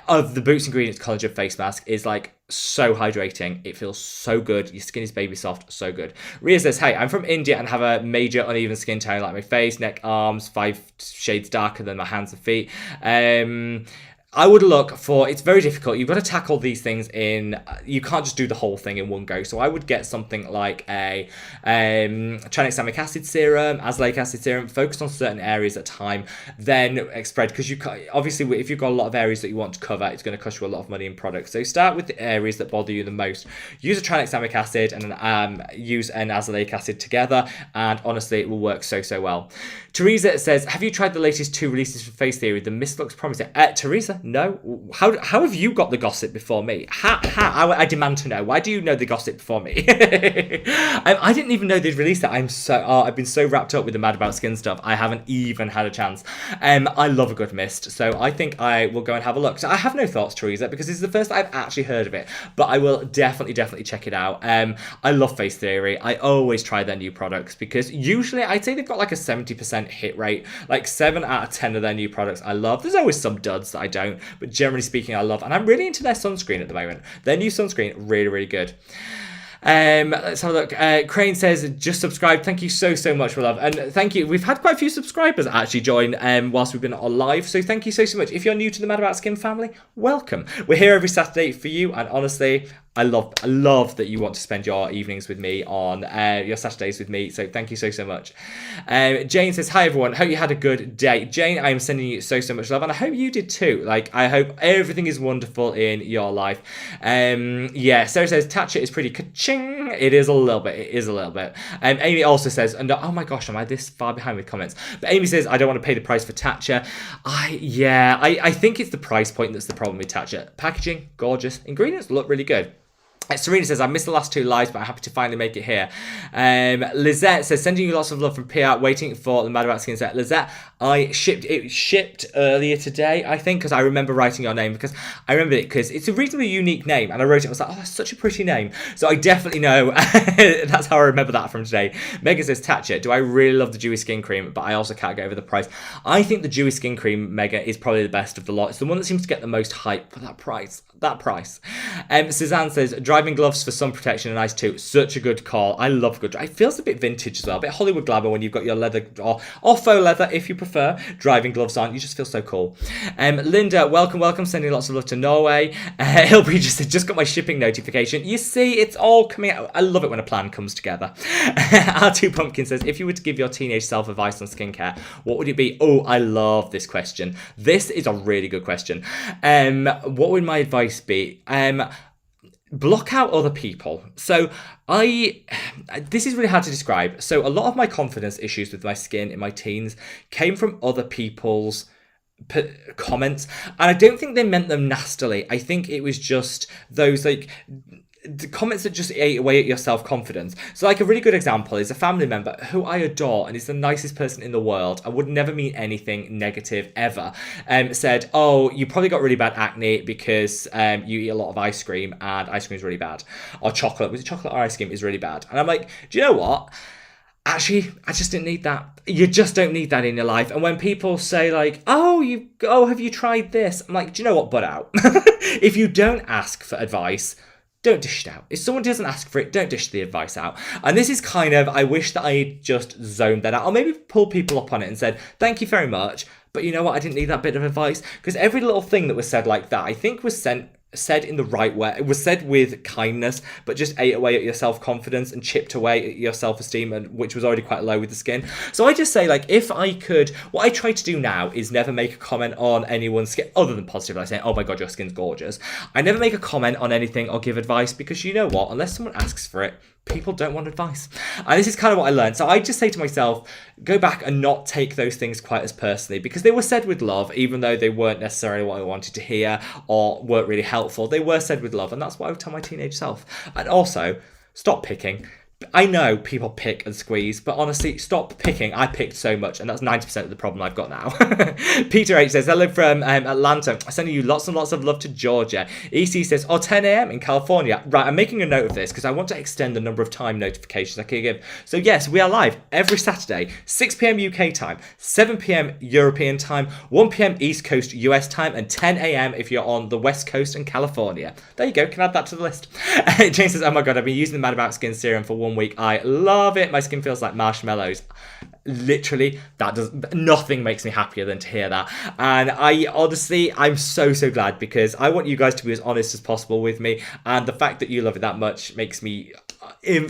Of the Boots Ingredients Collagen Face Mask is like so hydrating. It feels so good. Your skin is baby soft. So good. Ria says, hey, I'm from India and have a major uneven skin tone like my face, neck, arms, 5 shades darker than my hands and feet. I would look for, it's very difficult. You've got to tackle these things you can't just do the whole thing in one go. So I would get something like a tranexamic acid serum, azelaic acid serum, focus on certain areas at a time, then spread. Because obviously, if you've got a lot of areas that you want to cover, it's going to cost you a lot of money in products. So start with the areas that bother you the most. Use a tranexamic acid and use an azelaic acid together. And honestly, it will work so well. Teresa says, have you tried the latest 2 releases for Face Theory? The mist looks promising. Teresa, no. How have you got the gossip before me? I demand to know. Why do you know the gossip before me? I didn't even know they'd released that. I've been so wrapped up with the Mad About Skin stuff. I haven't even had a chance. I love a good mist, so I think I will go and have a look. So I have no thoughts, Teresa, because this is the first I've actually heard of it, but I will definitely check it out. I love Face Theory. I always try their new products because usually I'd say they've got like a 70% hit rate. Like 7 out of 10 of their new products I love. There's always some duds that I don't, but generally speaking I love, and I'm really into their sunscreen at the moment. Their new sunscreen, really good. Let's have a look. Crane says, just subscribe. Thank you so much for love, and thank you. We've had quite a few subscribers actually join whilst we've been on live, so thank you so much. If you're new to the Mad About Skin family, welcome. We're here every Saturday for you, and honestly, I love that you want to spend your evenings with me on your Saturdays with me. So thank you so much. Jane says, hi everyone. Hope you had a good day. Jane, I am sending you so much love, and I hope you did too. Like, I hope everything is wonderful in your life. Yeah, Sarah says, Tatcha is pretty ka-ching. It is a little bit. Amy also says, and oh my gosh, am I this far behind with comments? But Amy says, I don't want to pay the price for Tatcha. I think it's the price point that's the problem with Tatcha. Packaging, gorgeous. Ingredients look really good. Serena says, I missed the last 2 lives, but I'm happy to finally make it here. Lizette says, sending you lots of love from PR, waiting for the Mad About Skin set. Lizette, it shipped earlier today, I think, because I remember writing your name, because I remember it because it's a reasonably unique name, and I wrote it, I was like, oh, that's such a pretty name. So I definitely know, that's how I remember that from today. Megan says, Tatcha, do I really love the Dewy Skin Cream, but I also can't get over the price. I think the Dewy Skin Cream, Mega, is probably the best of the lot. It's the one that seems to get the most hype for that price. Suzanne says, driving gloves for sun protection are nice too. Such a good call. I love good. It feels a bit vintage as well, a bit Hollywood glamour when you've got your leather or faux leather, if you prefer, driving gloves on. You just feel so cool. Linda, welcome. Sending lots of love to Norway. Hilbury just got my shipping notification. You see, it's all coming out. I love it when a plan comes together. R2 Pumpkin says, if you were to give your teenage self advice on skincare, what would it be? Oh, I love this question. This is a really good question. What would my advice be? Block out other people. So this is really hard to describe. So a lot of my confidence issues with my skin in my teens came from other people's comments, and I don't think they meant them nastily. I think it was just those like the comments that just ate away at your self-confidence. So like a really good example is a family member who I adore and is the nicest person in the world and would never mean anything negative ever, said, oh, you probably got really bad acne because you eat a lot of ice cream, and ice cream is really bad. Or chocolate. Was it chocolate or ice cream is really bad? And I'm like, do you know what? Actually, I just didn't need that. You just don't need that in your life. And when people say like, oh, have you tried this? I'm like, do you know what? Butt out. If you don't ask for advice, don't dish it out. If someone doesn't ask for it, don't dish the advice out. And this is kind of, I wish that I just zoned that out, or maybe pulled people up on it and said, thank you very much, but you know what, I didn't need that bit of advice. Because every little thing that was said like that, I think was said in the right way. It was said with kindness, but just ate away at your self-confidence and chipped away at your self-esteem, and which was already quite low with the skin. So I just say, like, if I could, what I try to do now is never make a comment on anyone's skin, other than positive, like saying, oh my god, your skin's gorgeous. I never make a comment on anything or give advice, because you know what, unless someone asks for it, people don't want advice. And this is kind of what I learned. So I just say to myself, go back and not take those things quite as personally, because they were said with love, even though they weren't necessarily what I wanted to hear or weren't really helpful. They were said with love, and that's what I would tell my teenage self. And also, stop picking. I know people pick and squeeze, but honestly, stop picking. I picked so much, and that's 90% of the problem I've got now. Peter H says, hello from Atlanta. I'm sending you lots and lots of love to Georgia. EC says, 10 a.m. in California. Right, I'm making a note of this because I want to extend the number of time notifications I can give. So yes, we are live every Saturday, 6 p.m. UK time, 7 p.m. European time, 1 p.m. East Coast US time, and 10 a.m. if you're on the West Coast and California. There you go, can add that to the list. James says, oh my god, I've been using the Mad About Skin serum for 1 week. I love it. My skin feels like marshmallows. Literally, nothing makes me happier than to hear that. And I'm so glad, because I want you guys to be as honest as possible with me, and the fact that you love it that much makes me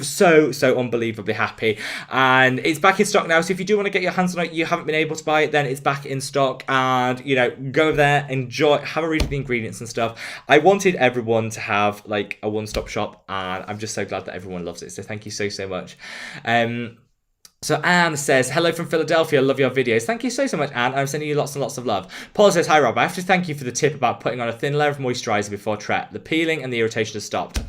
so unbelievably happy. And it's back in stock now, so if you do want to get your hands on it, you haven't been able to buy it, then it's back in stock. And go there, enjoy, have a read of the ingredients and stuff. I wanted everyone to have like a one-stop shop, and I'm just so glad that everyone loves it, so thank you so much. So Anne says, hello from Philadelphia, love your videos. Thank you so much, Anne. I'm sending you lots and lots of love. Paul says, hi Rob, I have to thank you for the tip about putting on a thin layer of moisturiser before tret. The peeling and the irritation has stopped.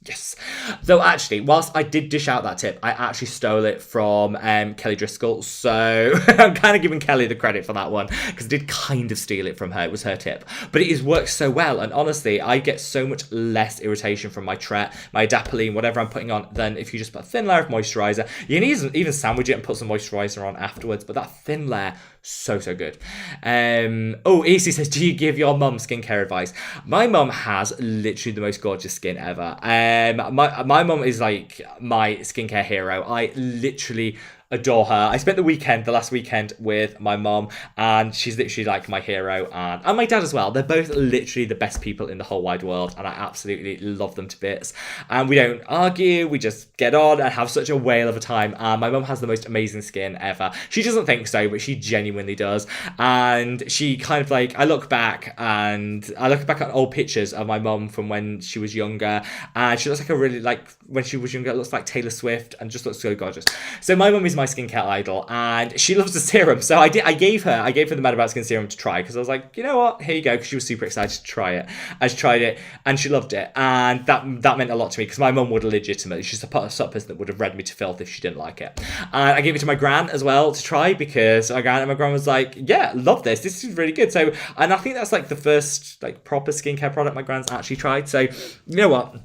Yes. Though actually, whilst I did dish out that tip, I actually stole it from Kelly Driscoll. So I'm kind of giving Kelly the credit for that one, because I did kind of steal it from her. It was her tip. But it has worked so well. And honestly, I get so much less irritation from my tret, my adapalene, whatever I'm putting on, than if you just put a thin layer of moisturiser. You can even sandwich it and put some moisturiser on afterwards. But that thin layer, so good. EC says, do you give your mum skincare advice? My mum has literally the most gorgeous skin ever. My mum is like my skincare hero. I literally adore her. I spent the last weekend with my mom, and she's literally like my hero, and my dad as well. They're both literally the best people in the whole wide world, and I absolutely love them to bits. And we don't argue, we just get on and have such a whale of a time. And my mum has the most amazing skin ever. She doesn't think so, but she genuinely does. And she kind of like, I look back at old pictures of my mum from when she was younger, and she looks like when she was younger, it looks like Taylor Swift, and just looks so gorgeous. So my mum is my skincare idol, and she loves the serum. So I gave her the Mad About Skin serum to try, because I was like, you know what, here you go, because she was super excited to try it. I tried it, and she loved it, and that meant a lot to me, because my mum would legitimately, she's the sort of person that would have read me to filth if she didn't like it. And I gave it to my gran as well to try, because my gran was like, yeah, love this is really good. So, and I think that's like the first like proper skincare product my gran's actually tried. So, you know what,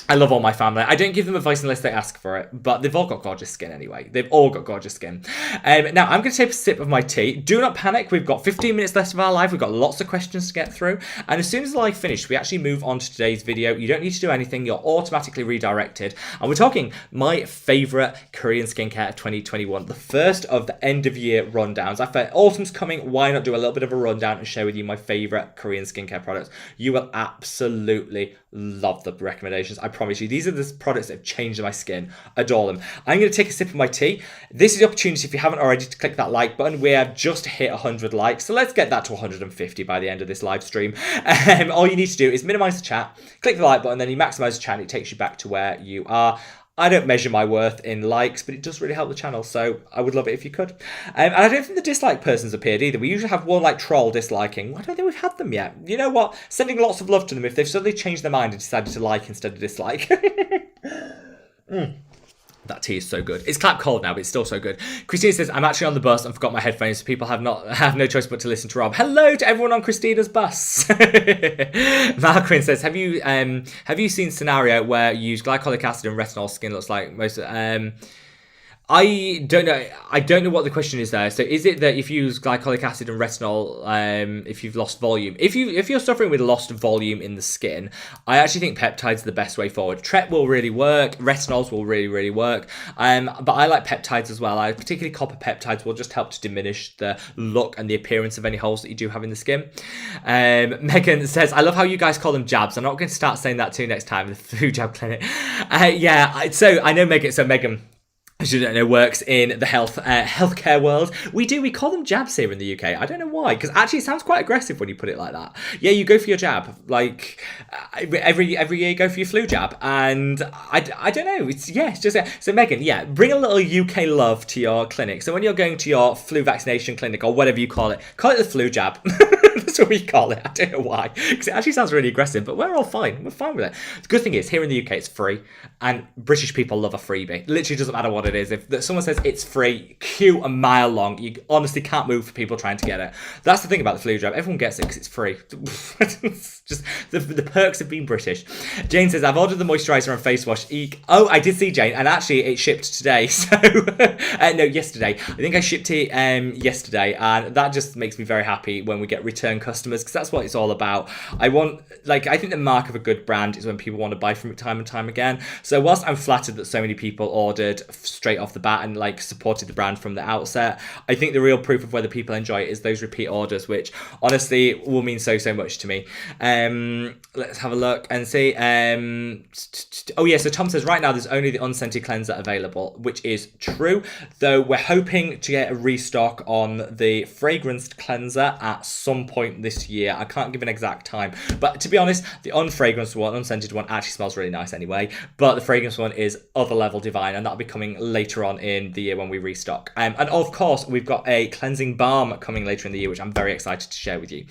I love all my family. I don't give them advice unless they ask for it, but they've all got gorgeous skin anyway. They've all got gorgeous skin. Now, I'm going to take a sip of my tea. Do not panic. We've got 15 minutes left of our live. We've got lots of questions to get through. And as soon as the live finished, we actually move on to today's video. You don't need to do anything. You're automatically redirected. And we're talking my favourite Korean skincare of 2021. The first of the end of year rundowns. I thought autumn's coming. Why not do a little bit of a rundown and share with you my favourite Korean skincare products? You will absolutely love the recommendations. I promise you, these are the products that have changed my skin. Adore them. I'm going to take a sip of my tea. This is the opportunity, if you haven't already, to click that like button. We have just hit 100 likes, so let's get that to 150 by the end of this live stream. All you need to do is minimize the chat, click the like button, then you maximize the chat, and it takes you back to where you are. I don't measure my worth in likes, but it does really help the channel, so I would love it if you could. And I don't think the dislike person's appeared either. We usually have one like troll disliking. I don't think we've had them yet. You know what? Sending lots of love to them if they've suddenly changed their mind and decided to like instead of dislike. That tea is so good. It's clap cold now, but it's still so good. Christina says, I'm actually on the bus and forgot my headphones, so people have no choice but to listen to Rob. Hello to everyone on Christina's bus. Malquin says, have you seen scenario where you use glycolic acid and retinol skin looks like most I don't know. I don't know what the question is there. So is it that if you use glycolic acid and retinol, if you've lost volume, if you're suffering with lost volume in the skin, I actually think peptides are the best way forward. Tret will really work. Retinols will really work. But I like peptides as well. Particularly copper peptides will just help to diminish the look and the appearance of any holes that you do have in the skin. Megan says, I love how you guys call them jabs. I'm not going to start saying that too next time. The food jab clinic. Yeah. So I know Megan. So Megan, as you don't know, works in the healthcare world. We call them jabs here in the UK. I don't know why, because actually it sounds quite aggressive when you put it like that. Yeah, you go for your jab, like every year you go for your flu jab, and I don't know. It's just so Megan, bring a little UK love to your clinic. So when you're going to your flu vaccination clinic or whatever you call it the flu jab. That's what we call it. I don't know why, because it actually sounds really aggressive, but we're all fine. We're fine with it. The good thing is, here in the UK, it's free, and British people love a freebie. Literally doesn't matter what it is. If someone says it's free, queue a mile long. You honestly can't move for people trying to get it. That's the thing about the flu jab. Everyone gets it because it's free. It's just the perks of being British. Jane says, I've ordered the moisturiser and face wash. Oh, I did see Jane, and actually it shipped today. So, no, yesterday. I think I shipped it yesterday, and that just makes me very happy when we get return customers, because that's what it's all about. I think the mark of a good brand is when people want to buy from it time and time again. So whilst I'm flattered that so many people ordered straight off the bat and supported the brand from the outset, I think the real proof of whether people enjoy it is those repeat orders, which honestly will mean so much to me. Let's have a look and see. So Tom says right now there's only the unscented cleanser available, which is true, though we're hoping to get a restock on the fragranced cleanser at some point this year. I can't give an exact time, but to be honest, the unfragranced one, unscented one, actually smells really nice anyway, but the fragrance one is other level divine, and that'll be coming later on in the year when we restock. And of course, we've got a cleansing balm coming later in the year, which I'm very excited to share with you.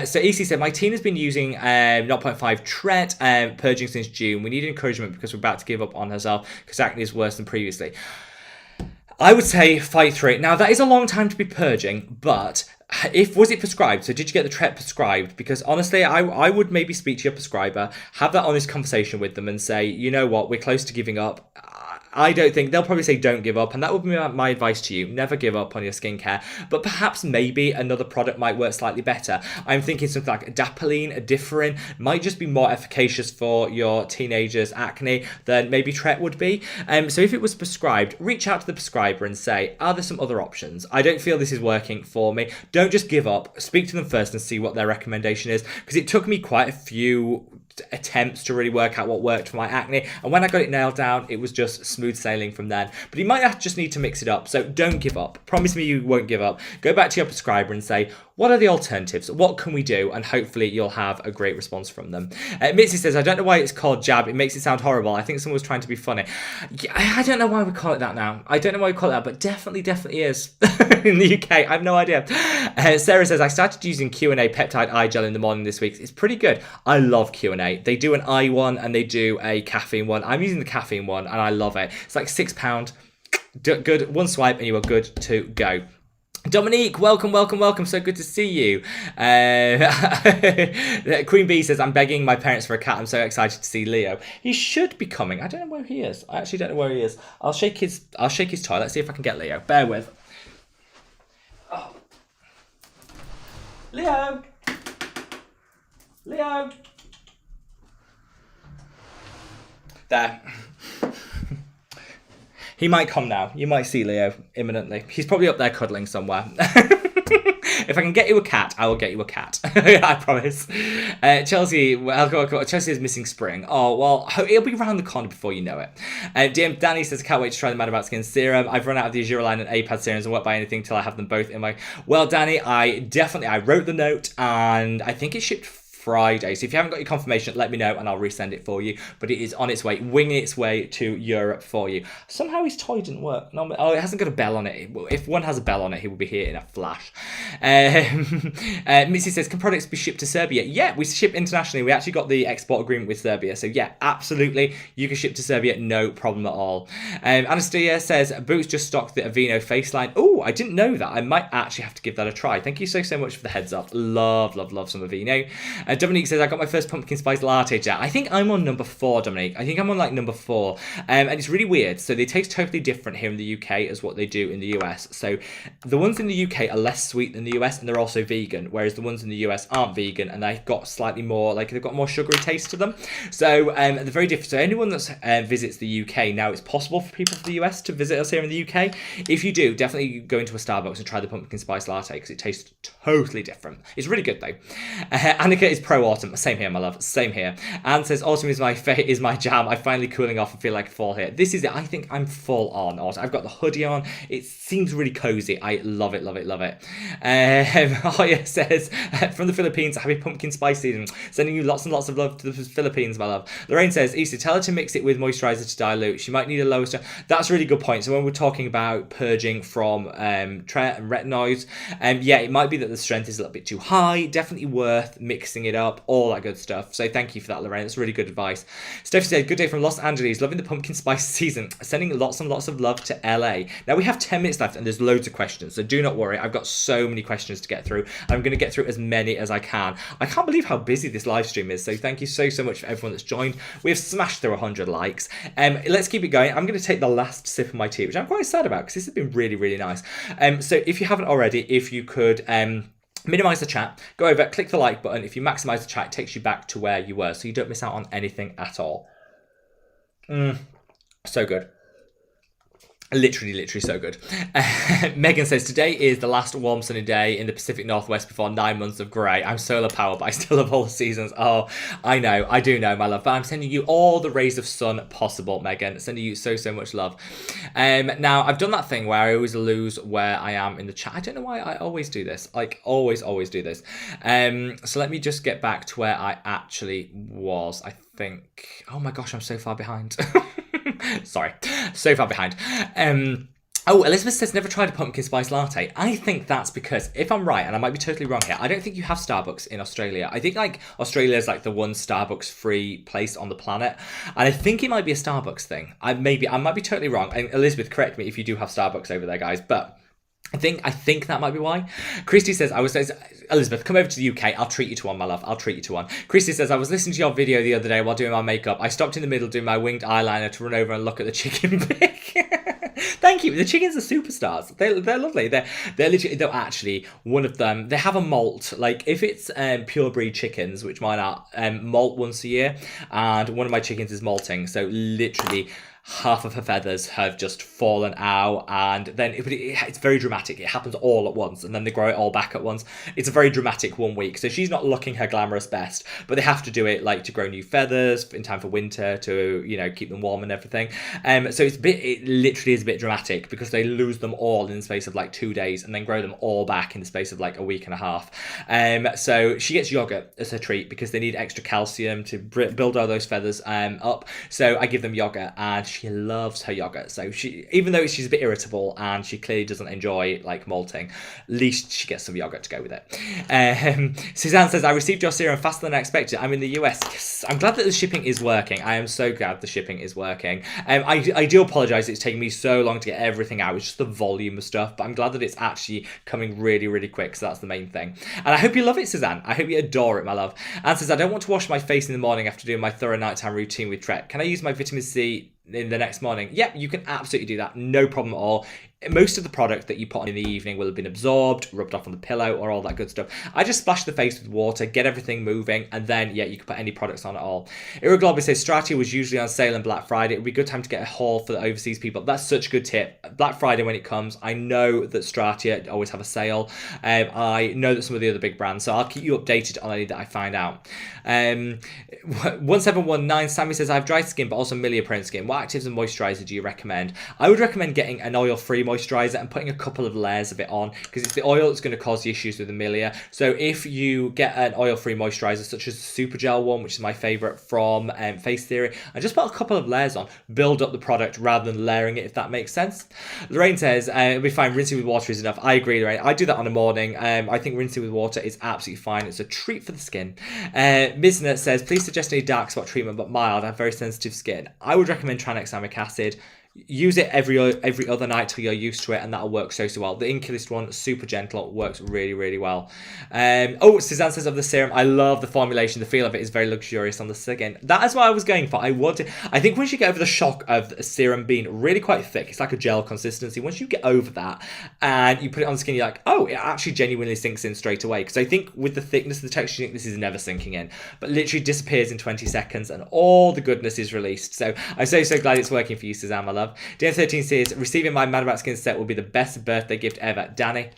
So EC said, my teen has been using 0.5 Tret purging since June. We need encouragement because we're about to give up on herself because acne is worse than previously. I would say fight through it. Now, that is a long time to be purging, but was it prescribed? So did you get the Tret prescribed? Because honestly, I would maybe speak to your prescriber, have that honest conversation with them and say, you know what, we're close to giving up. I don't think, they'll probably say don't give up, and that would be my advice to you. Never give up on your skincare, but perhaps maybe another product might work slightly better. I'm thinking something like Adapalene, Adifferin might just be more efficacious for your teenagers' acne than maybe Tret would be. So if it was prescribed, reach out to the prescriber and say, are there some other options? I don't feel this is working for me. Don't just give up. Speak to them first and see what their recommendation is, because it took me quite a few attempts to really work out what worked for my acne, and when I got it nailed down, it was just smooth sailing from then. But you might just need to mix it up, so don't give up. Promise me you won't give up. Go back to your prescriber and say, what are the alternatives? What can we do? And hopefully you'll have a great response from them. Mitzi says, I don't know why it's called jab. It makes it sound horrible. I think someone was trying to be funny. Yeah, I don't know why we call it that now. I don't know why we call it that, but definitely is. In the UK, I have no idea. Sarah says, I started using Q&A peptide eye gel in the morning this week. It's pretty good. I love Q&A. They do an eye one and they do a caffeine one. I'm using the caffeine one and I love it. It's like £6. Good. One swipe and you are good to go. Dominique, welcome. So good to see you. Queen Bee says, I'm begging my parents for a cat. I'm so excited to see Leo. He should be coming. I don't know where he is. I actually don't know where he is. I'll shake his toy. Let's see if I can get Leo. Bear with. Oh. Leo. There. He might come now. You might see Leo imminently. He's probably up there cuddling somewhere. If I can get you a cat, I will get you a cat. I promise. Chelsea is missing spring. Oh, well, it'll be around the corner before you know it. Danny says, can't wait to try the Mad About Skin serum. I've run out of the Azure Line and A-Pad serums and won't buy anything till I have them both in my... Well, Danny, I wrote the note and I think it shipped Friday. So if you haven't got your confirmation, let me know and I'll resend it for you. But it is on its way, winging its way to Europe for you. Somehow his toy didn't work. No, oh, it hasn't got a bell on it. If one has a bell on it, he will be here in a flash. Missy says, can products be shipped to Serbia? Yeah, we ship internationally. We actually got the export agreement with Serbia. So yeah, absolutely. You can ship to Serbia, no problem at all. Anastasia says, Boots just stocked the Aveeno face line. Oh, I didn't know that. I might actually have to give that a try. Thank you so much for the heads up. Love some Aveeno. Dominique says, I got my first pumpkin spice latte jar. I think I'm on number 4, Dominique. I think I'm on like number 4. And it's really weird. So they taste totally different here in the UK as what they do in the US. So the ones in the UK are less sweet than the US and they're also vegan, whereas the ones in the US aren't vegan and they've got slightly more, like they've got more sugary taste to them. So they're very different. So anyone that visits the UK, now it's possible for people from the US to visit us here in the UK. If you do, definitely go into a Starbucks and try the pumpkin spice latte because it tastes totally different. It's really good though. Annika is pro autumn. Same here, my love. Same here. Anne says autumn is my jam. I'm finally cooling off and feel like fall here. This is it. I think I'm full on autumn. I've got the hoodie on. It seems really cozy. I love it, love it, love it. Hoya says from the Philippines, happy pumpkin spice season. Sending you lots and lots of love to the Philippines, my love. Lorraine says, Easter, tell her to mix it with moisturizer to dilute. She might need a lower strength. That's a really good point. So when we're talking about purging from tret and retinoids, yeah, it might be that the strength is a little bit too high. Definitely worth mixing it up, all that good stuff. So thank you for that, Lorraine. That's really good advice. Stephanie said, good day from Los Angeles. Loving the pumpkin spice season. Sending lots and lots of love to LA. Now we have 10 minutes left and there's loads of questions. So do not worry. I've got so many questions to get through. I'm going to get through as many as I can. I can't believe how busy this live stream is. So thank you so much for everyone that's joined. We've smashed through 100 likes. Let's keep it going. I'm going to take the last sip of my tea, which I'm quite sad about because this has been really, really nice. So if you haven't already, if you could minimize the chat, go over, click the like button. If you maximize the chat, it takes you back to where you were, so you don't miss out on anything at all. So good. Literally so good. Megan says, today is the last warm sunny day in the Pacific Northwest before 9 months of grey. I'm solar powered, but I still love all the seasons. Oh, I know, I do know, my love. But I'm sending you all the rays of sun possible, Megan. Sending you so much love. Now, I've done that thing where I always lose where I am in the chat. I don't know why I always do this. Like, always do this. So let me just get back to where I actually was, I think. Oh my gosh, I'm so far behind. Sorry, so far behind. Oh, Elizabeth says never tried a pumpkin spice latte. I think that's because, if I'm right, and I might be totally wrong here, I don't think you have Starbucks in Australia. I think like Australia is like the one Starbucks free place on the planet, and I think it might be a Starbucks thing. I might be totally wrong. And Elizabeth, correct me if you do have Starbucks over there, guys. But I think that might be why. Christy says, Elizabeth, come over to the UK. I'll treat you to one, my love. I'll treat you to one. Christy says, I was listening to your video the other day while doing my makeup. I stopped in the middle doing my winged eyeliner to run over and look at the chicken pic. Thank you. The chickens are superstars. They're lovely. They're literally, they're actually, one of them, they have a molt. Like, if it's pure breed chickens, which mine are, molt once a year. And one of my chickens is molting. So literally, half of her feathers have just fallen out, and then it's very dramatic. It happens all at once, and then they grow it all back at once. It's a very dramatic 1 week, so she's not looking her glamorous best, but they have to do it like to grow new feathers in time for winter to, you know, keep them warm and everything. So it literally is a bit dramatic because they lose them all in the space of like 2 days and then grow them all back in the space of like a week and a half. So she gets yogurt as her treat because they need extra calcium to build all those feathers up. So I give them yogurt, and she loves her yogurt. So even though she's a bit irritable and she clearly doesn't enjoy like molting, at least she gets some yogurt to go with it. Suzanne says, I received your serum faster than I expected. I'm in the US. Yes, I'm glad that the shipping is working. I am so glad the shipping is working. I do apologize, it's taking me so long to get everything out. It's just the volume of stuff, but I'm glad that it's actually coming really quick, so that's the main thing. And I hope you love it, Suzanne. I hope you adore it, my love. Anne says, I don't want to wash my face in the morning after doing my thorough nighttime routine with Tret. Can I use my vitamin C in the next morning? Yep, you can absolutely do that. No problem at all. Most of the product that you put on in the evening will have been absorbed, rubbed off on the pillow, or all that good stuff. I just splash the face with water, get everything moving, and then, yeah, you can put any products on at all. Irreglobi says, Stratia was usually on sale on Black Friday. It would be a good time to get a haul for the overseas people. That's such a good tip. Black Friday, when it comes, I know that Stratia always have a sale. I know that some of the other big brands, so I'll keep you updated on any that I find out. 1719, Sammy says, I have dry skin, but also milia-prone skin. What actives and moisturizer do you recommend? I would recommend getting an oil-free moisturizer and putting a couple of layers of it on, because it's the oil that's going to cause the issues with the milia. So if you get an oil-free moisturizer such as the Super Gel one, which is my favorite from Face Theory, and just put a couple of layers on, build up the product rather than layering it, if that makes sense. Lorraine says, it'll be fine, rinsing with water is enough. I agree, Lorraine. I do that on a morning. I think rinsing with water is absolutely fine. It's a treat for the skin. Misnet says, please suggest any dark spot treatment but mild. I have very sensitive skin. I would recommend tranexamic acid. Use it every other night till you're used to it, and that'll work so well. The Inculist one, super gentle, works really well. Oh, Suzanne says of the serum, I love the formulation. The feel of it is very luxurious on the skin. That is what I was going for. I think once you get over the shock of the serum being really quite thick, it's like a gel consistency. Once you get over that and you put it on the skin, you're like, oh, it actually genuinely sinks in straight away. Because I think with the thickness of the texture, you think this is never sinking in, but literally disappears in 20 seconds and all the goodness is released. So I'm so glad it's working for you, Suzanne, my love. Dan13 says, receiving my Mad About Skin set will be the best birthday gift ever. Danny,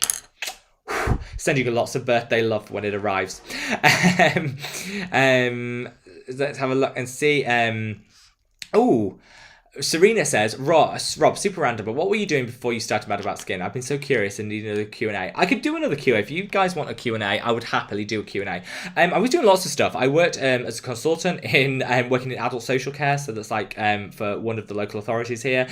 Sending you lots of birthday love when it arrives. Let's have a look and see. Oh, Serena says, Rob, super random, but what were you doing before you started Mad About Skin? I've been so curious and need another Q&A. I could do another Q&A. If you guys want a Q&A, I would happily do a Q&A. I was doing lots of stuff. I worked as a consultant in working in adult social care, so that's like for one of the local authorities here,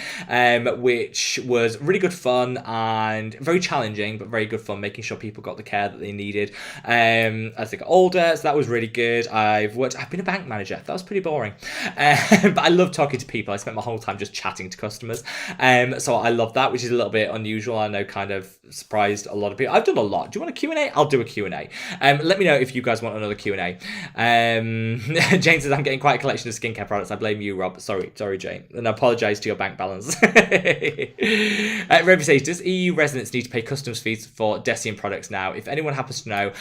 which was really good fun and very challenging, but very good fun, making sure people got the care that they needed as they got older, so that was really good. I've been a bank manager. That was pretty boring. But I love talking to people. I spent my whole time just chatting to customers, so I love that, which is a little bit unusual. I know, kind of surprised a lot of people. I've done a lot. Do you want a Q&A? I'll do a Q&A. Let me know if you guys want another Q&A. Jane says, I'm getting quite a collection of skincare products. I blame you, Rob. Sorry Jane, and I apologise to your bank balance. Remy says, does EU residents need to pay customs fees for Decium products now? If anyone happens to know.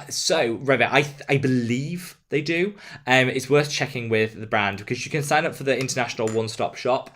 So Remy, I believe they do. It's worth checking with the brand, because you can sign up for the international one-stop shop,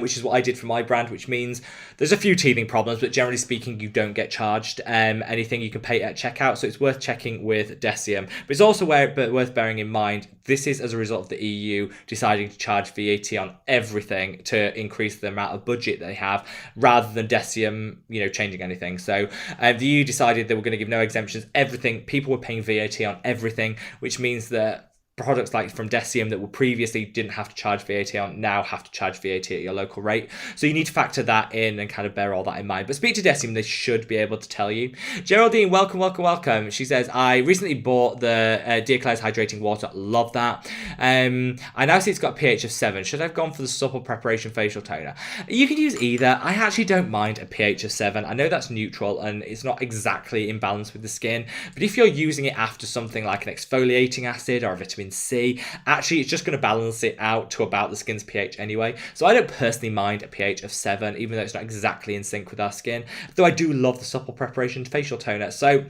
which is what I did for my brand, which means there's a few teething problems, but generally speaking, you don't get charged anything. You can pay at checkout, so it's worth checking with Decium. But it's also worth bearing in mind, this is as a result of the EU deciding to charge VAT on everything to increase the amount of budget they have, rather than Decium, changing anything. So the EU decided they were going to give no exemptions. Everything, people were paying VAT on everything, which means that products like from Decium that were previously didn't have to charge VAT on now have to charge VAT at your local rate. So you need to factor that in and kind of bear all that in mind. But speak to Decium, they should be able to tell you. Geraldine, welcome. She says, I recently bought the Dear Claire's Hydrating Water. Love that. I now see it's got a pH of 7. Should I have gone for the Supple Preparation Facial Toner? You can use either. I actually don't mind a pH of 7. I know that's neutral and it's not exactly in balance with the skin. But if you're using it after something like an exfoliating acid or a vitamin C, actually it's just going to balance it out to about the skin's pH anyway. So I don't personally mind a pH of 7, even though it's not exactly in sync with our skin, though I do love the Supple Preparation Facial Toner. So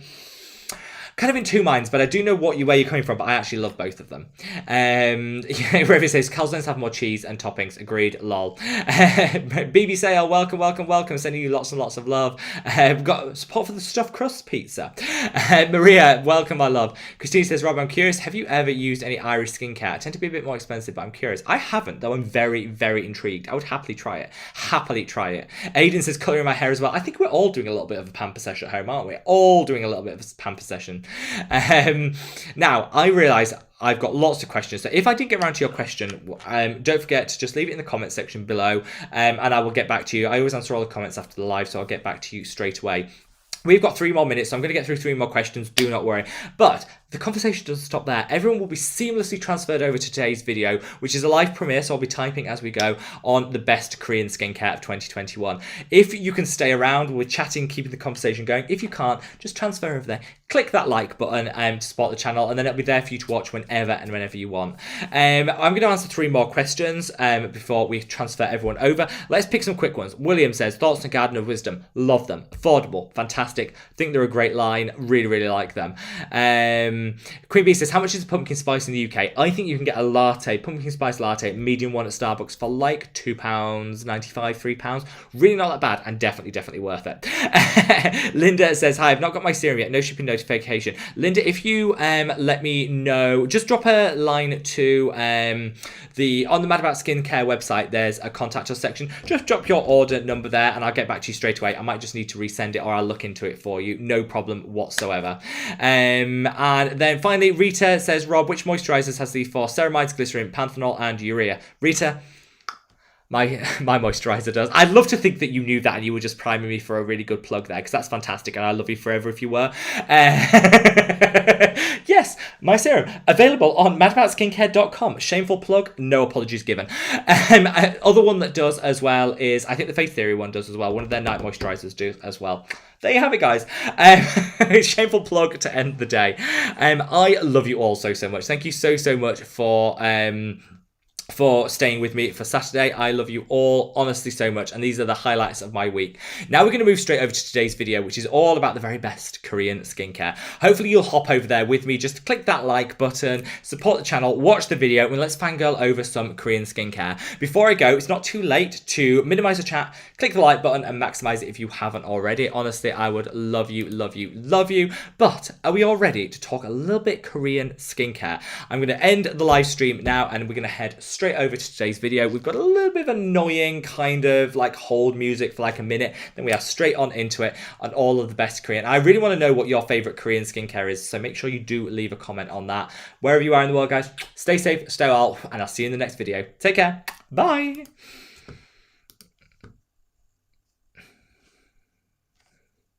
kind of in two minds, but I do know where you're coming from, but I actually love both of them. Revi says, calzones have more cheese and toppings. Agreed, lol. BB Sale, welcome. Sending you lots and lots of love. We've got support for the stuffed crust pizza. Maria, welcome, my love. Christine says, Rob, I'm curious, have you ever used any Irish skincare? I tend to be a bit more expensive, but I'm curious. I haven't, though I'm very, very intrigued. I would happily try it. Aidan says, colouring my hair as well. I think we're all doing a little bit of a pamper session at home, aren't we? All doing a little bit of a pamper session. Now, I realise I've got lots of questions, so if I didn't get around to your question, don't forget to just leave it in the comment section below, and I will get back to you. I always answer all the comments after the live, so I'll get back to you straight away. We've got 3 more minutes, so I'm going to get through 3 more questions, do not worry. But the conversation doesn't stop there. Everyone will be seamlessly transferred over to today's video, which is a live premiere, so I'll be typing as we go on the best Korean skincare of 2021. If you can stay around, we're chatting, keeping the conversation going. If you can't, just transfer over there. Click that like button to support the channel, and then it'll be there for you to watch whenever and whenever you want. I'm going to answer 3 more questions before we transfer everyone over. Let's pick some quick ones. William says, thoughts on Garden of Wisdom? Love them. Affordable. Fantastic. Think they're a great line. Really, really like them. Queen Bee says, how much is pumpkin spice in the UK? I think you can get a latte, pumpkin spice latte, medium one at Starbucks for like £2.95, £3. Really not that bad, and definitely worth it. Linda says, hi, I've not got my serum yet. No shipping notification. Linda, if you let me know, just drop a line to on the Mad About Skincare website, there's a contact us section. Just drop your order number there and I'll get back to you straight away. I might just need to resend it, or I'll look into it for you. No problem whatsoever. And then finally, Rita says, Rob, which moisturizers has these 4? Ceramides, glycerin, panthenol, and urea? Rita, my moisturizer does. I'd love to think that you knew that and you were just priming me for a really good plug there, because that's fantastic, and I love you forever if you were. Yes, my serum, available on madaboutskincare.com. Shameful plug, no apologies given. Other one that does as well is, I think the Faith Theory one does as well. One of their night moisturizers do as well. There you have it, guys. Shameful plug to end the day. I love you all so much. Thank you so much for for staying with me for Saturday. I love you all honestly so much, and these are the highlights of my week. Now we're going to move straight over to today's video, which is all about the very best Korean skincare. Hopefully you'll hop over there with me, just click that like button, support the channel, watch the video, and let's fangirl over some Korean skincare. Before I go, it's not too late to minimize the chat, click the like button and maximize it if you haven't already. Honestly, I would love you, love you, love you. But are we all ready to talk a little bit Korean skincare? I'm going to end the live stream now and we're going to head straight over to today's video. We've got a little bit of annoying kind of like hold music for like a minute, then we are straight on into it on all of the best Korean. I really want to know what your favorite Korean skincare is, so make sure you do leave a comment on that. Wherever you are in the world, guys, stay safe, stay well, and I'll see you in the next video. Take care. Bye.